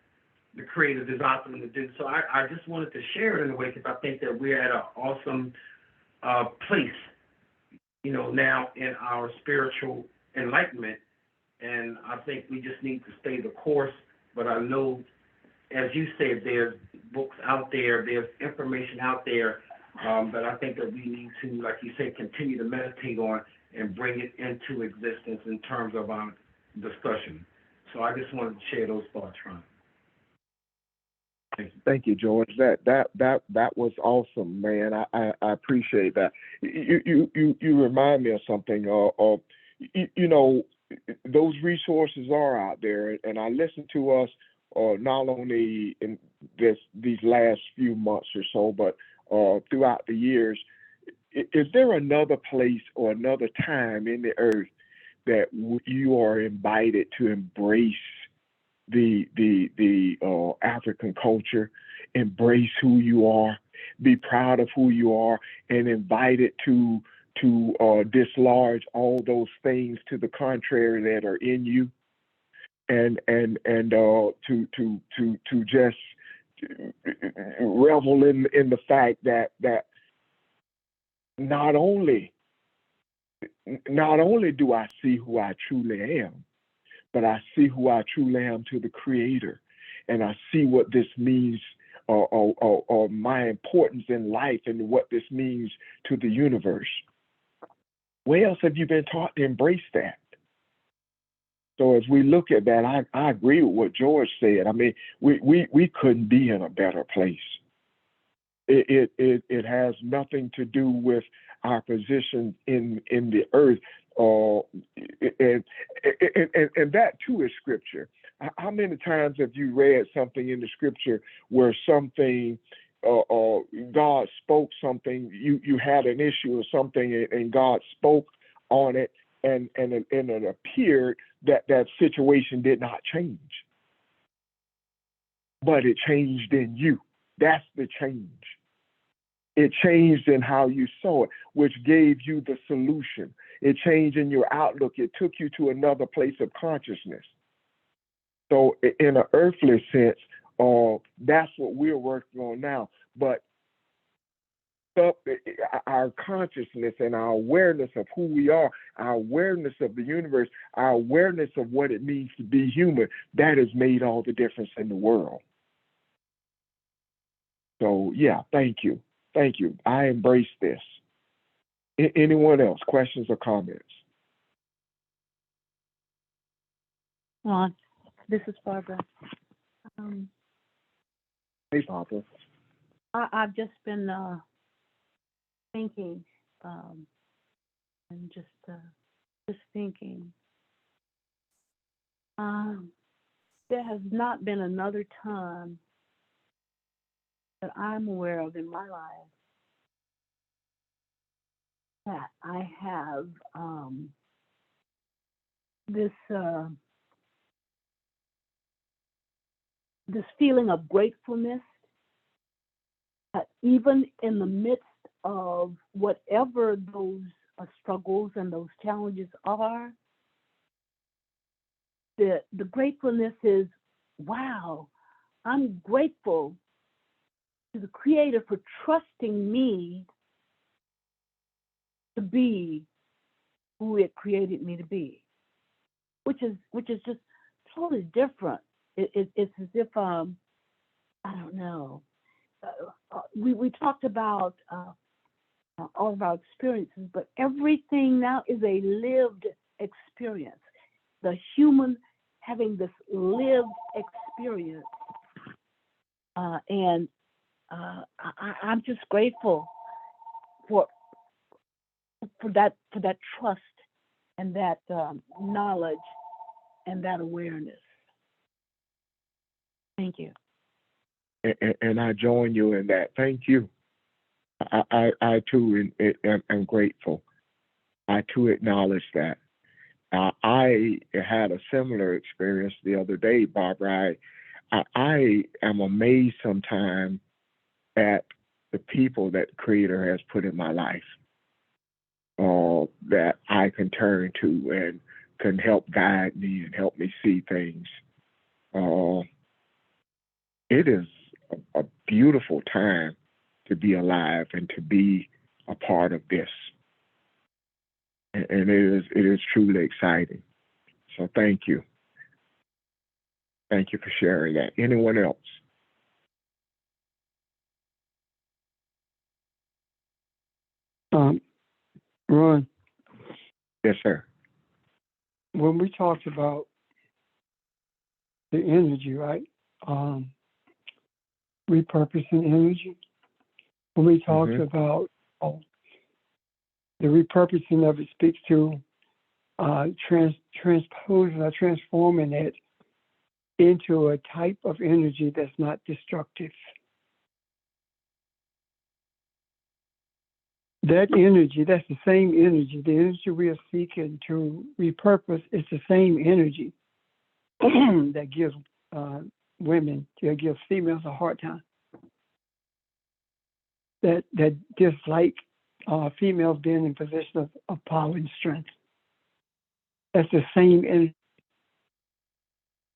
the Creator designed them to do. So I just wanted to share it in a way because I think that we're at an awesome place, now in our spiritual enlightenment. And I think we just need to stay the course. But I know, as you said, there's books out there, there's information out there that I think that we need to, like you said, continue to meditate on and bring it into existence in terms of our discussion. So I just wanted to share those thoughts, Ron. Thank you. Thank you, George. That was awesome, man. I appreciate that. You remind me of something. Those resources are out there, and I listen to us not only in these last few months or so, but throughout the years. Is there another place or another time in the earth that you are invited to embrace the African culture, embrace who you are, be proud of who you are, and invited to dislodge all those things to the contrary that are in you, and to just revel in the fact that not only do I see who I truly am, but I see who I truly am to the Creator, and I see what this means, or my importance in life, and what this means to the universe. Where else have you been taught to embrace that? So as we look at that, I agree with what George said. I mean, we couldn't be in a better place. It has nothing to do with our position in the earth, and that too is scripture. How many times have you read something in the scripture where something, God spoke something, you had an issue or something, and God spoke on it, and it appeared that that situation did not change. But it changed in you. That's the change. It changed in how you saw it, which gave you the solution. It changed in your outlook. It took you to another place of consciousness. So in an earthly sense, that's what we're working on now. But our consciousness and our awareness of who we are, our awareness of the universe, our awareness of what it means to be human, that has made all the difference in the world. So yeah, thank you. Thank you. I embrace this. Anyone else? Questions or comments? Ron, this is Barbara. Hey, Papa. I've just been thinking and just thinking. There has not been another time that I'm aware of in my life that I have this feeling of gratefulness that even in the midst of whatever those struggles and those challenges are, the gratefulness is, wow, I'm grateful to the Creator for trusting me to be who it created me to be, which is just totally different. It's as if I don't know. We talked about all of our experiences, but everything now is a lived experience. The human having this lived experience, and I'm just grateful for that trust and that knowledge and that awareness. Thank you. And I join you in that. Thank you. I too am grateful. I too acknowledge that. I had a similar experience the other day, Barbara. I am amazed sometimes at the people that the Creator has put in my life, that I can turn to and can help guide me and help me see things. It is a beautiful time to be alive and to be a part of this. And it is truly exciting. So thank you. Thank you for sharing that. Anyone else? Ron, Yes, sir. when we talked about the energy, right? Repurposing energy. When we talked about the repurposing of it speaks to transposing or transforming it into a type of energy that's not destructive. That energy, that's the same energy. The energy we are seeking to repurpose is the same energy that gives women, that gives females a hard time. That dislike females being in position of power and strength. That's the same energy.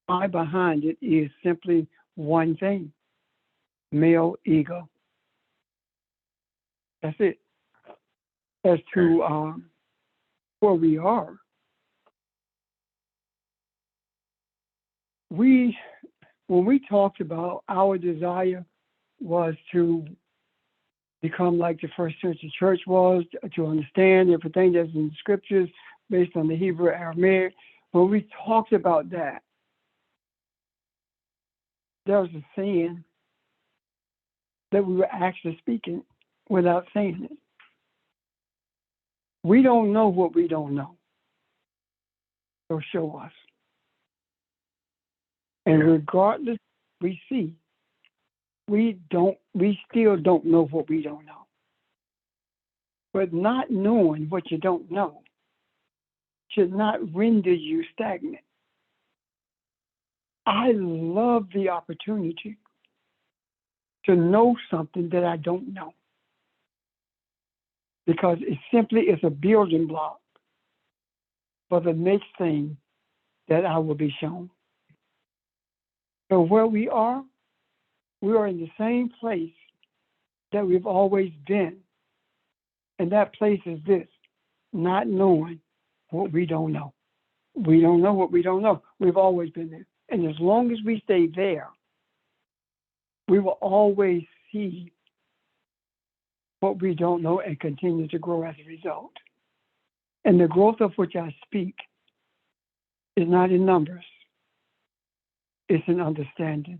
Why behind it is simply one thing: male ego. That's it. As to where we are, when we talked about our desire was to become like the first century church was, to understand everything that's in the scriptures based on the Hebrew Aramaic. When we talked about that, there was a saying that we were actually speaking without saying it. We don't know what we don't know. So show us. And regardless we see, we still don't know what we don't know. But not knowing what you don't know should not render you stagnant. I love the opportunity to know something that I don't know, because it simply is a building block for the next thing that I will be shown. So where we are in the same place that we've always been. And that place is this: not knowing what we don't know. We don't know what we don't know. We've always been there. And as long as we stay there, we will always see what we don't know and continue to grow as a result. And the growth of which I speak is not in numbers. It's in understanding.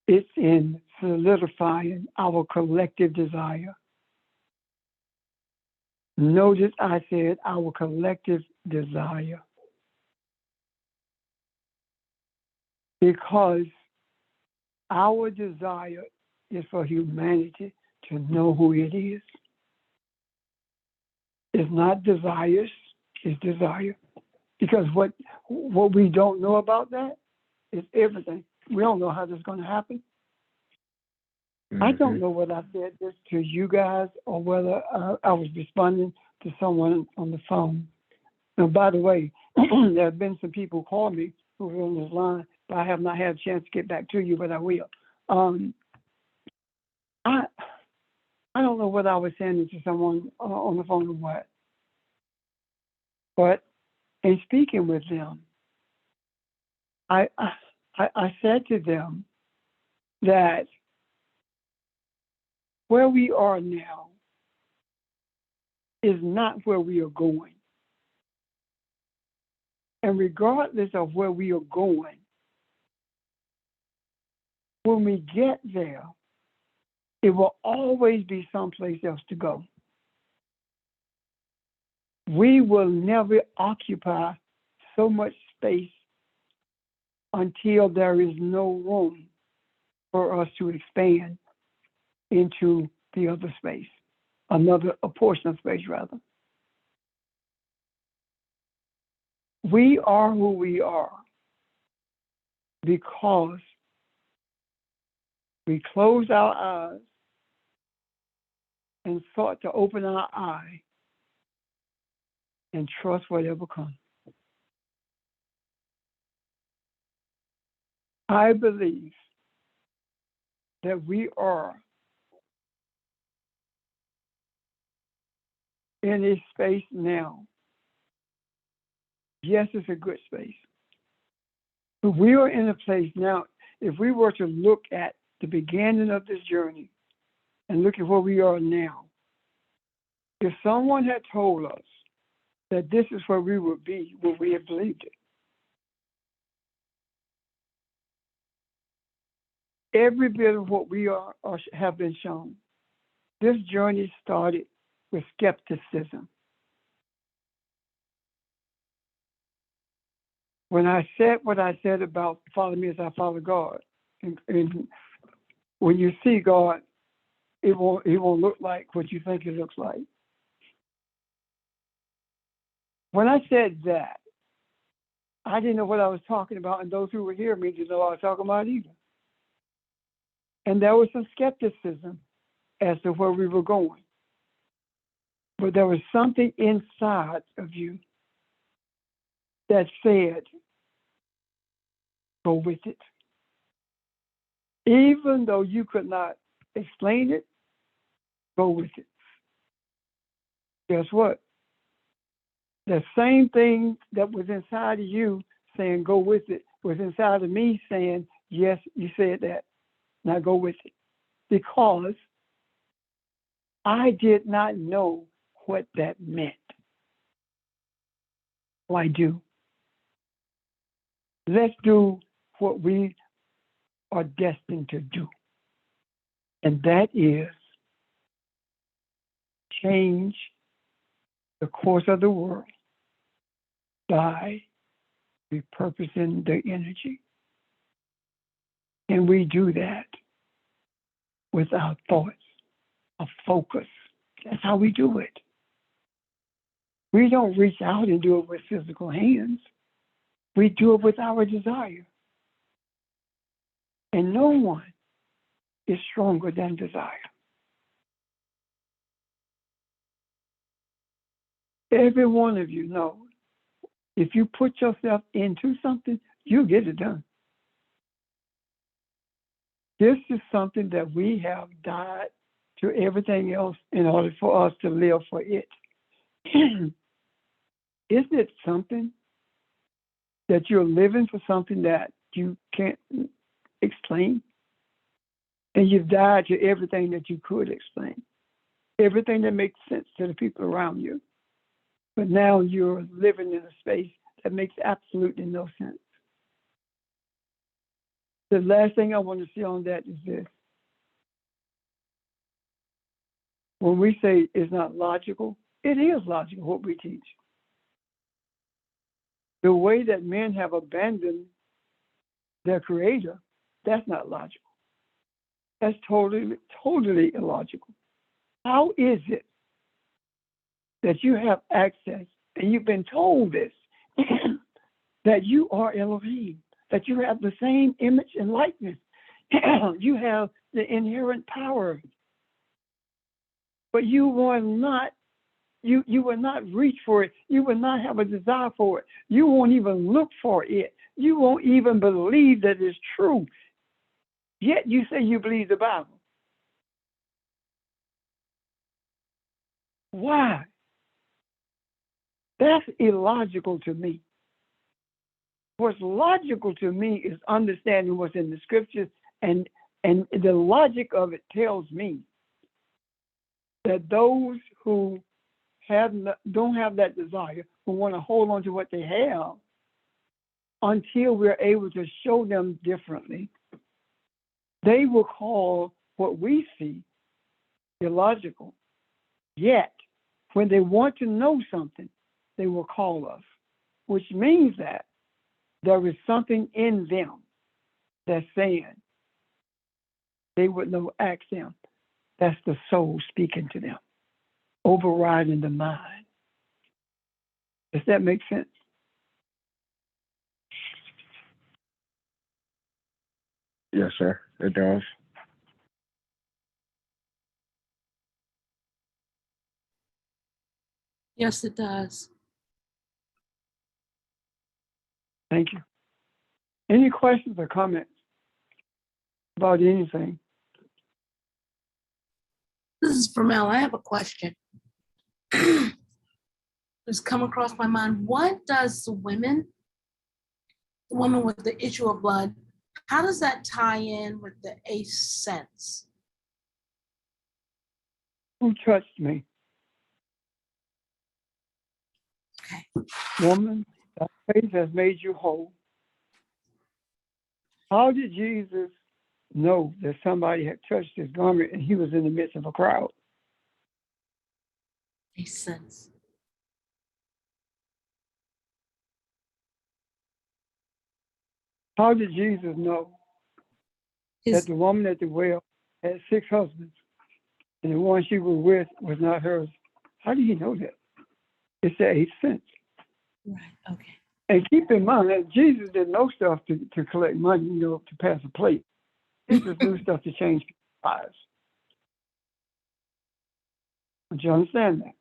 It's in solidifying our collective desire. Notice I said our collective desire. Because our desire is for humanity to know who it is. It's not desires, it's desire. Because what we don't know about that is everything. We don't know how this is going to happen. I don't know whether I said this to you guys or whether I was responding to someone on the phone. Now, by the way, there have been some people who called me who were on this line, but I have not had a chance to get back to you, but I will. I don't know whether I was saying it to someone on the phone or what, but in speaking with them, I said to them that where we are now is not where we are going. And regardless of where we are going, when we get there, it will always be someplace else to go. We will never occupy so much space until there is no room for us to expand into the other space, a portion of space rather. We are who we are because we closed our eyes and sought to open our eye and trust whatever comes. I believe that we are in a space now. Yes, it's a good space. But we are in a place now, if we were to look at the beginning of this journey and look at where we are now, if someone had told us that this is where we would be, would we have believed it? Every bit of what we are have been shown. This journey started with skepticism. When I said what I said about follow me as I follow God, and when you see God, it won't look like what you think it looks like. When I said that, I didn't know what I was talking about, and those who were hearing me didn't know what I was talking about either. And there was some skepticism as to where we were going. But there was something inside of you that said, go with it. Even though you could not explain it, go with it. Guess what? The same thing that was inside of you saying go with it was inside of me saying, yes, you said that. Now go with it. Because I did not know what that meant. Well, I do. Let's do what we are destined to do. And that is change the course of the world by repurposing the energy. And we do that with our thoughts, our focus. That's how we do it. We don't reach out and do it with physical hands. We do it with our desire. And no one is stronger than desire. Every one of you knows if you put yourself into something, you get it done. This is something that we have died to everything else in order for us to live for it. Isn't it something that you're living for something that you can't explain? And you've died to everything that you could explain, everything that makes sense to the people around you. But now you're living in a space that makes absolutely no sense. The last thing I want to see on that is this. When we say it's not logical, it is logical what we teach. The way that men have abandoned their creator, that's not logical. That's totally illogical. How is it that you have access, and you've been told this, that you are Elohim, that you have the same image and likeness, you have the inherent power, but you will not reach for it. You will not have a desire for it. You won't even look for it. You won't even believe that it's true. Yet you say you believe the Bible. Why? That's illogical to me. What's logical to me is understanding what's in the scriptures, and the logic of it tells me that those who don't have that desire, who want to hold on to what they have, until we're able to show them differently, they will call what we see illogical. Yet, when they want to know something, they will call us, which means that there is something in them that's saying they would know, ask them. That's the soul speaking to them, overriding the mind. Does that make sense? Yes, sir, it does. Yes, it does. Thank you. Any questions or comments about anything? This is for Mel. I have a question. It's come across my mind. What does the woman with the issue of blood, how does that tie in with the eighth sense? Who touched me? Okay. Woman, thy faith has made you whole. How did Jesus know that somebody had touched his garment and he was in the midst of a crowd? Eighth sense. How did Jesus know that the woman at the well had 6 husbands and the one she was with was not hers? How do you know that? It's the eighth sense. Right, okay. And keep in mind that Jesus didn't know stuff to collect money, to pass a plate. Jesus knew stuff to change people's lives. Don't you understand that?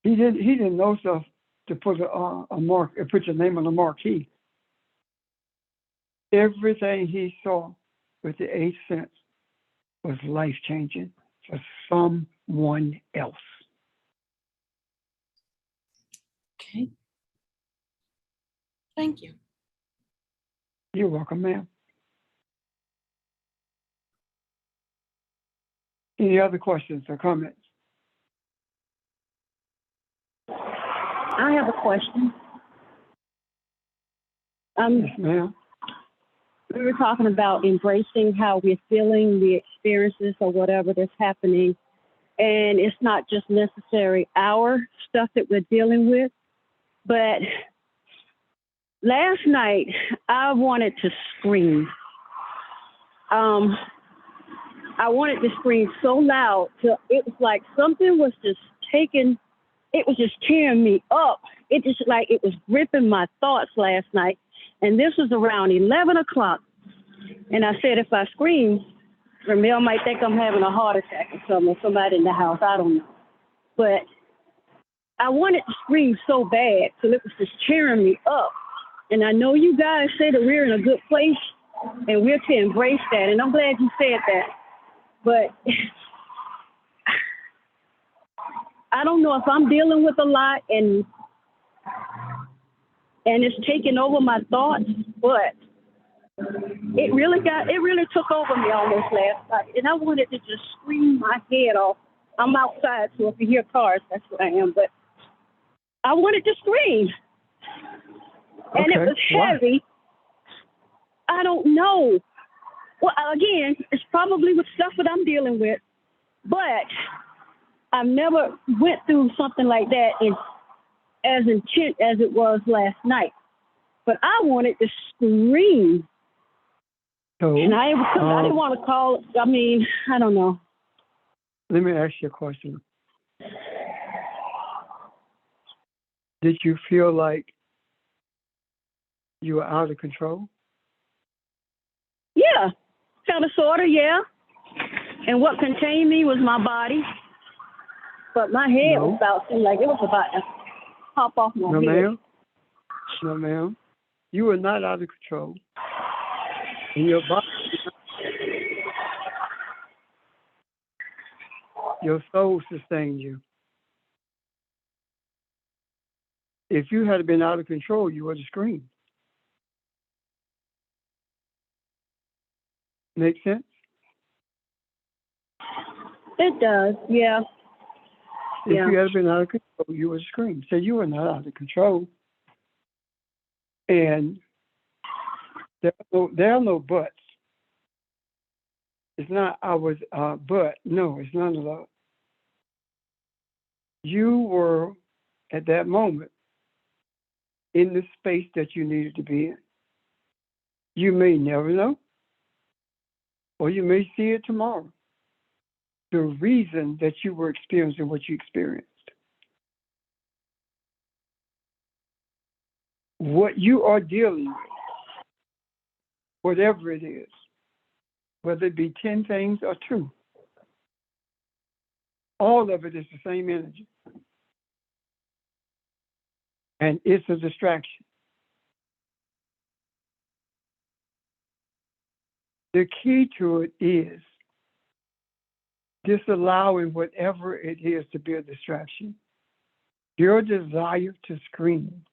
He didn't know stuff to put a mark, put your name on a marquee. Everything he saw with the eighth sense was life-changing for someone else. Okay. Thank you. You're welcome, ma'am. Any other questions or comments? I have a question. Yes, ma'am. We were talking about embracing how we're feeling the experiences or whatever that's happening. And it's not just necessarily our stuff that we're dealing with. But last night, I wanted to scream. I wanted to scream so loud till it was like something was just taking it was just tearing me up. It just like it was gripping my thoughts last night. And this was around 11 o'clock. And I said, if I scream, Ramel might think I'm having a heart attack or something, or somebody in the house. I don't know. But I wanted to scream so bad, so it was just tearing me up. And I know you guys say that we're in a good place, and we're to embrace that. And I'm glad you said that. But I don't know if I'm dealing with a lot and it's taking over my thoughts, but it really took over me almost last night. And I wanted to just scream my head off. I'm outside, so if you hear cars, that's what I am. But I wanted to scream. And Okay. it was Why? heavy. I don't know. Well, again, it's probably with stuff that I'm dealing with, but I've never went through something like that as intense as it was last night. But I wanted to scream. So And I didn't want to call, I mean, I don't know. let me ask you a question. Did you feel like you were out of control? Yeah, kind of, sort of, yeah. And what contained me was my body. But my head No. was about, seemed like it was about to pop off my No, head. ma'am. No, ma'am. You were not out of control. And your body, your soul sustained you. If you had been out of control, you would have screamed. Make sense? It does, yeah. If Yeah. you had been out of control, you would have screamed. So you were not out of control. And there are no buts. It's not I was but. No, it's none of that. You were at that moment in the space that you needed to be in. You may never know, or you may see it tomorrow. The reason that you were experiencing what you experienced. What you are dealing with, whatever it is, whether it be 10 things or 2, all of it is the same energy. And it's a distraction. The key to it is disallowing whatever it is to be a distraction. Your desire to scream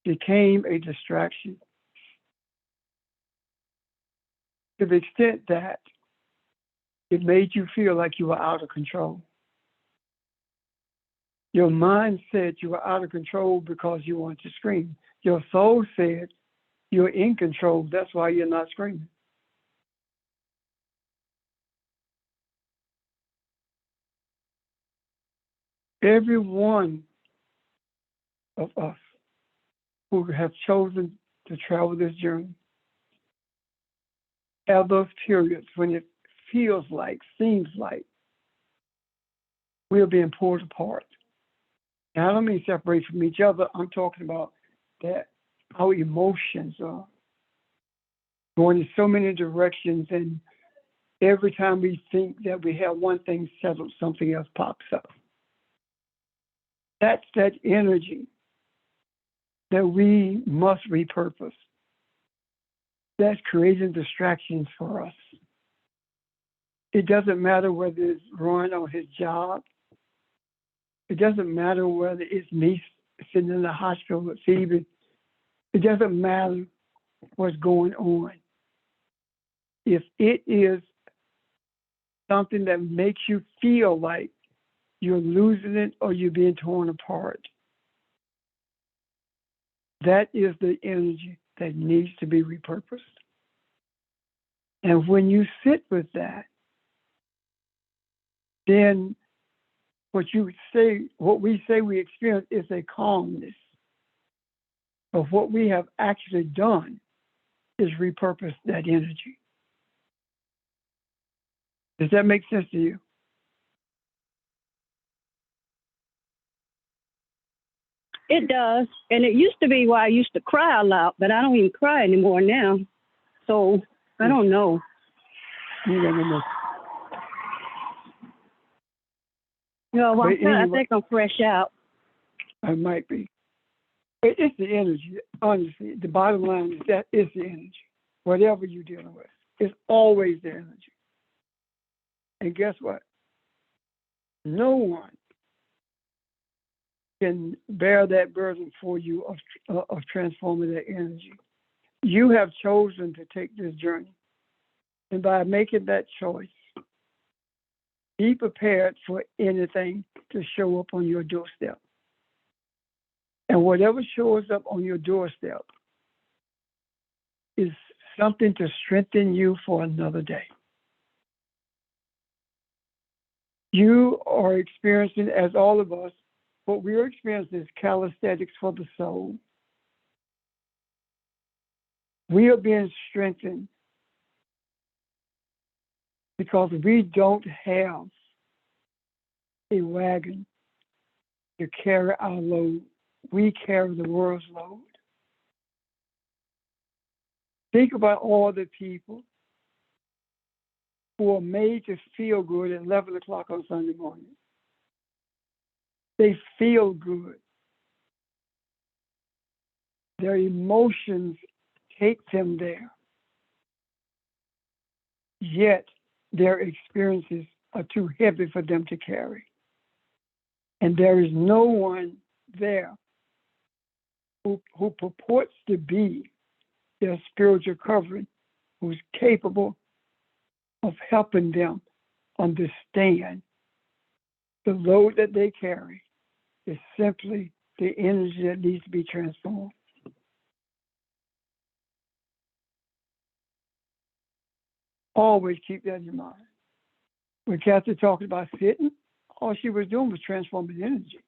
became a distraction to the extent that it made you feel like you were out of control. Your mind said you were out of control because you wanted to scream. Your soul said you're in control, that's why you're not screaming. Every one of us who have chosen to travel this journey have those periods when it feels like, seems like we're being pulled apart. And I don't mean separate from each other. I'm talking about that our emotions are going in so many directions, and every time we think that we have one thing settled, something else pops up. That's that energy that we must repurpose. That's creating distractions for us. It doesn't matter whether it's Ron on his job. It doesn't matter whether it's me sitting in the hospital with Phoebe. It doesn't matter what's going on. If it is something that makes you feel like you're losing it or you're being torn apart, that is the energy that needs to be repurposed. And when you sit with that, then what we say we experience is a calmness. But what we have actually done is repurpose that energy. Does that make sense to you? It does. And it used to be why I used to cry a lot, but I don't even cry anymore now. So I don't know. You never know. Well, But I anyway, think I'm fresh out. I might be. It's the energy. Honestly, the bottom line is that it's the energy. Whatever you're dealing with, it's always the energy. And guess what? No one can bear that burden for you of transforming that energy. You have chosen to take this journey. And by making that choice, be prepared for anything to show up on your doorstep. And whatever shows up on your doorstep is something to strengthen you for another day. You are experiencing, as all of us, what we are experiencing is calisthenics for the soul. We are being strengthened because we don't have a wagon to carry our load. We carry the world's load. Think about all the people who are made to feel good at 11 o'clock on Sunday morning. They feel good. Their emotions take them there. Yet their experiences are too heavy for them to carry. And there is no one there who purports to be their spiritual covering, who's capable of helping them understand the load that they carry is simply the energy that needs to be transformed. Always keep that in mind. When Kathy talked about sitting, all she was doing was transforming energy.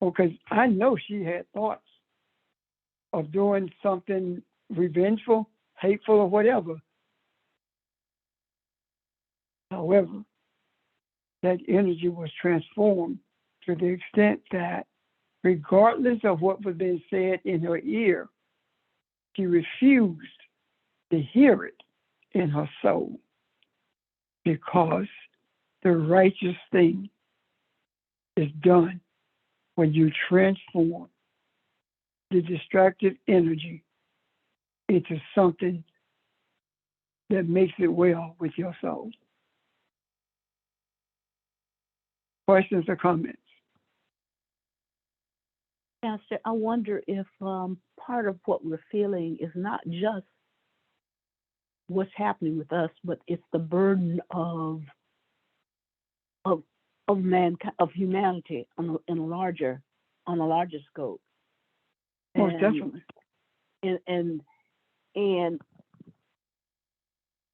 Because I know she had thoughts of doing something revengeful, hateful, or whatever. However, that energy was transformed to the extent that regardless of what was being said in her ear, she refused to hear it in her soul because the righteous thing is done when you transform the destructive energy into something that makes it well with your soul. Questions or comments? Pastor, I wonder if part of what we're feeling is not just what's happening with us, but it's the burden of mankind, of humanity on a larger scope. Most definitely.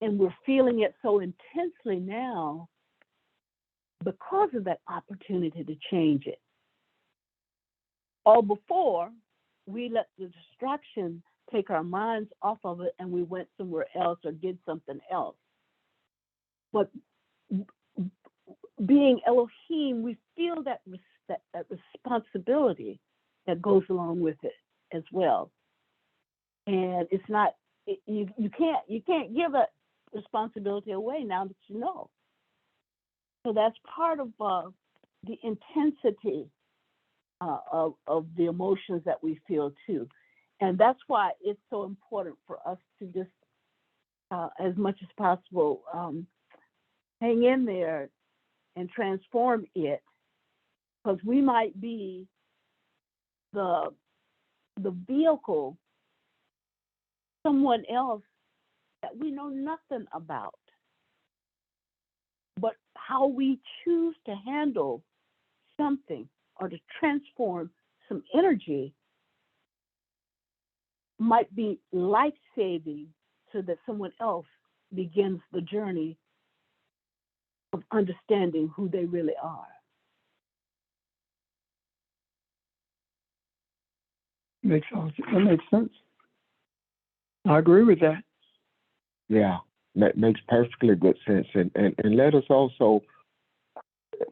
And we're feeling it so intensely now because of that opportunity to change it. All before, we let the distraction take our minds off of it and we went somewhere else or did something else. But being Elohim, we feel that responsibility that goes along with it as well. And it's not, you can't give that responsibility away now that you know. So that's part of the intensity of the emotions that we feel too. And that's why it's so important for us to just, as much as possible, hang in there and transform it, because we might be the vehicle, someone else that we know nothing about. But how we choose to handle something or to transform some energy might be life-saving so that someone else begins the journey of understanding who they really are. That makes sense. I agree with that. Yeah, that makes perfectly good sense. And let us also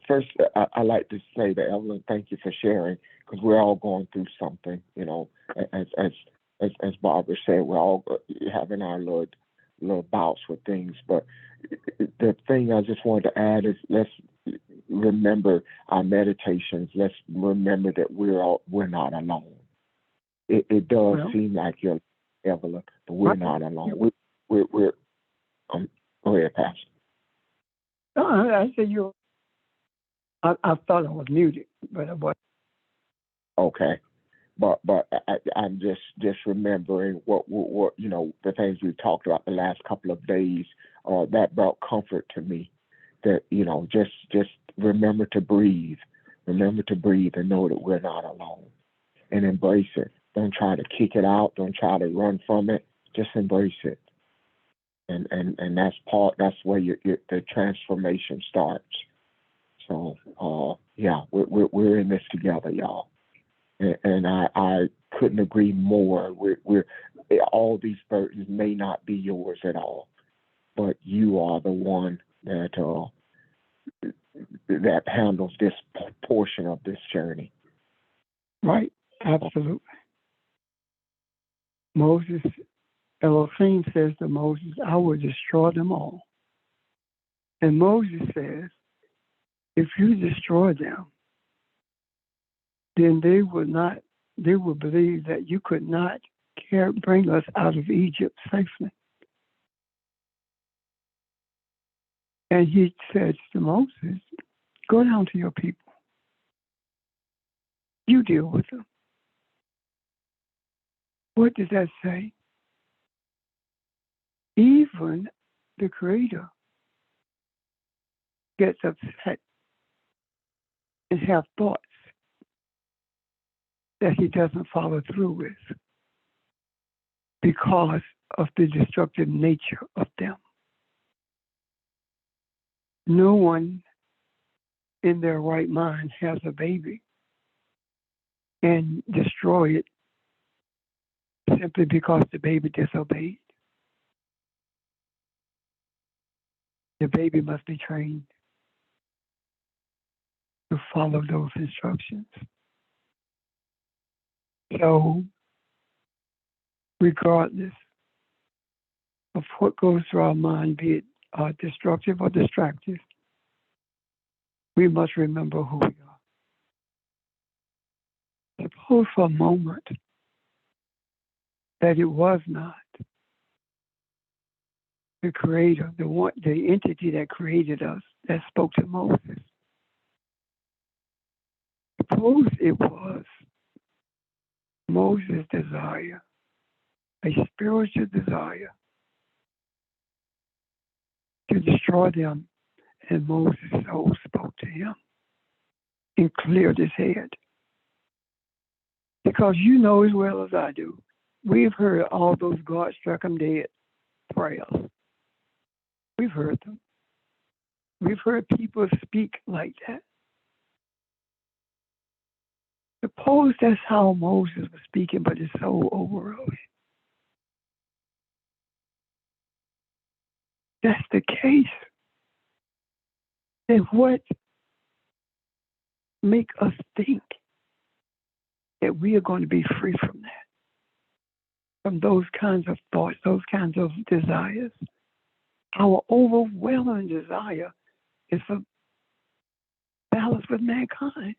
first, I like to say that Evelyn, thank you for sharing because we're all going through something. You know, as Barbara said, we're all having our little bouts with things. But the thing I just wanted to add is let's remember our meditations. Let's remember that we're not alone. It does seem like you're Evelyn, but we're not alone. We're go ahead, Pastor. No, I said you. I thought I was muted, but I was. Okay, but I'm just remembering what you know, the things we talked about the last couple of days. That brought comfort to me. That, you know, just remember to breathe. Remember to breathe and know that we're not alone, and embrace it. Don't try to kick it out. Don't try to run from it. Just embrace it. And that's where the transformation starts. So yeah, we're in this together, y'all. And I couldn't agree more. We're all these burdens may not be yours at all, but you are the one that handles this portion of this journey. Right, absolutely. Moses, Elohim says to Moses, I will destroy them all. And Moses says, if you destroy them, then they will believe that you could not bring us out of Egypt safely. And he says to Moses, go down to your people. You deal with them. What does that say? Even the Creator gets upset and have thoughts that he doesn't follow through with because of the destructive nature of them. No one in their right mind has a baby and destroy it simply because the baby disobeyed. The baby must be trained to follow those instructions. So, regardless of what goes through our mind, be it destructive or distractive, we must remember who we are. Suppose for a moment that it was not the Creator, the entity that created us, that spoke to Moses. Suppose it was Moses' desire, a spiritual desire, to destroy them, and Moses' soul spoke to him and cleared his head. Because you know as well as I do, we've heard all those God struck him dead prayers. We've heard them. We've heard people speak like that. Suppose that's how Moses was speaking, but his soul overrode it. That's the case. Then what make us think that we are going to be free from that, from those kinds of thoughts, those kinds of desires? Our overwhelming desire is for balance with mankind.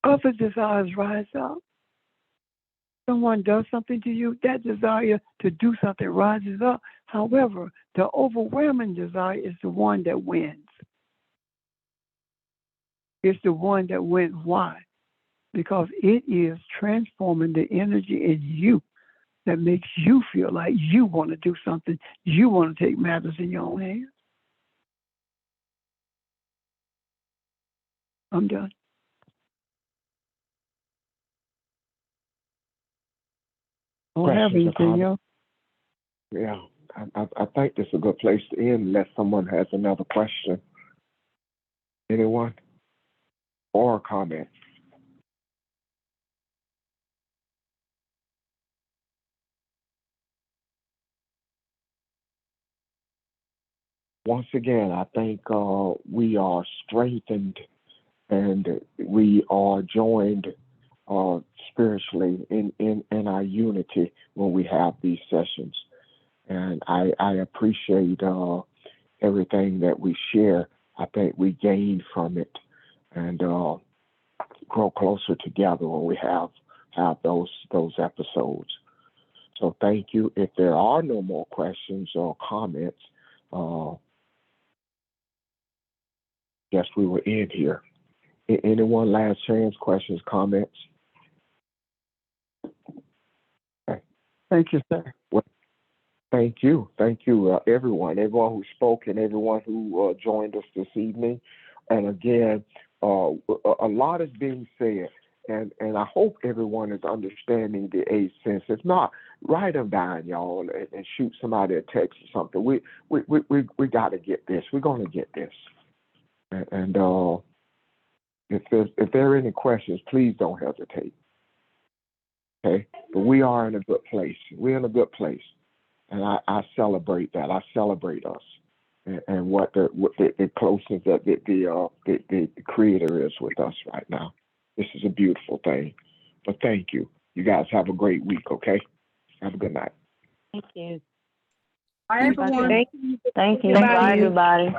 Other desires rise up. Someone does something to you, that desire to do something rises up. However, the overwhelming desire is the one that wins. It's the one that wins. Why? Because it is transforming the energy in you that makes you feel like you want to do something. You want to take matters in your own hands. I'm done. I don't have anything else. Yeah, I think this is a good place to end unless someone has another question. Anyone? Or a comment? once again, I think we are strengthened and we are joined spiritually in our unity when we have these sessions. And I appreciate everything that we share. I think we gain from it and grow closer together when we have those episodes. So thank you. If there are no more questions or comments, guess we will end here. Anyone last chance, questions, comments? Thank you, sir. Thank you, everyone who spoke and everyone who joined us this evening. And again, a lot is being said, and I hope everyone is understanding the 8 cents. If not, write them down, y'all, and shoot somebody a text or something. We got to get this. We're going to get this. And if there are any questions, please don't hesitate. Okay, but we are in a good place. We're in a good place. And I celebrate that. I celebrate us and what the closeness that the Creator is with us right now. This is a beautiful thing. But thank you. You guys have a great week, okay? Have a good night. Thank you. Bye, everyone. Thank you. Bye, everybody.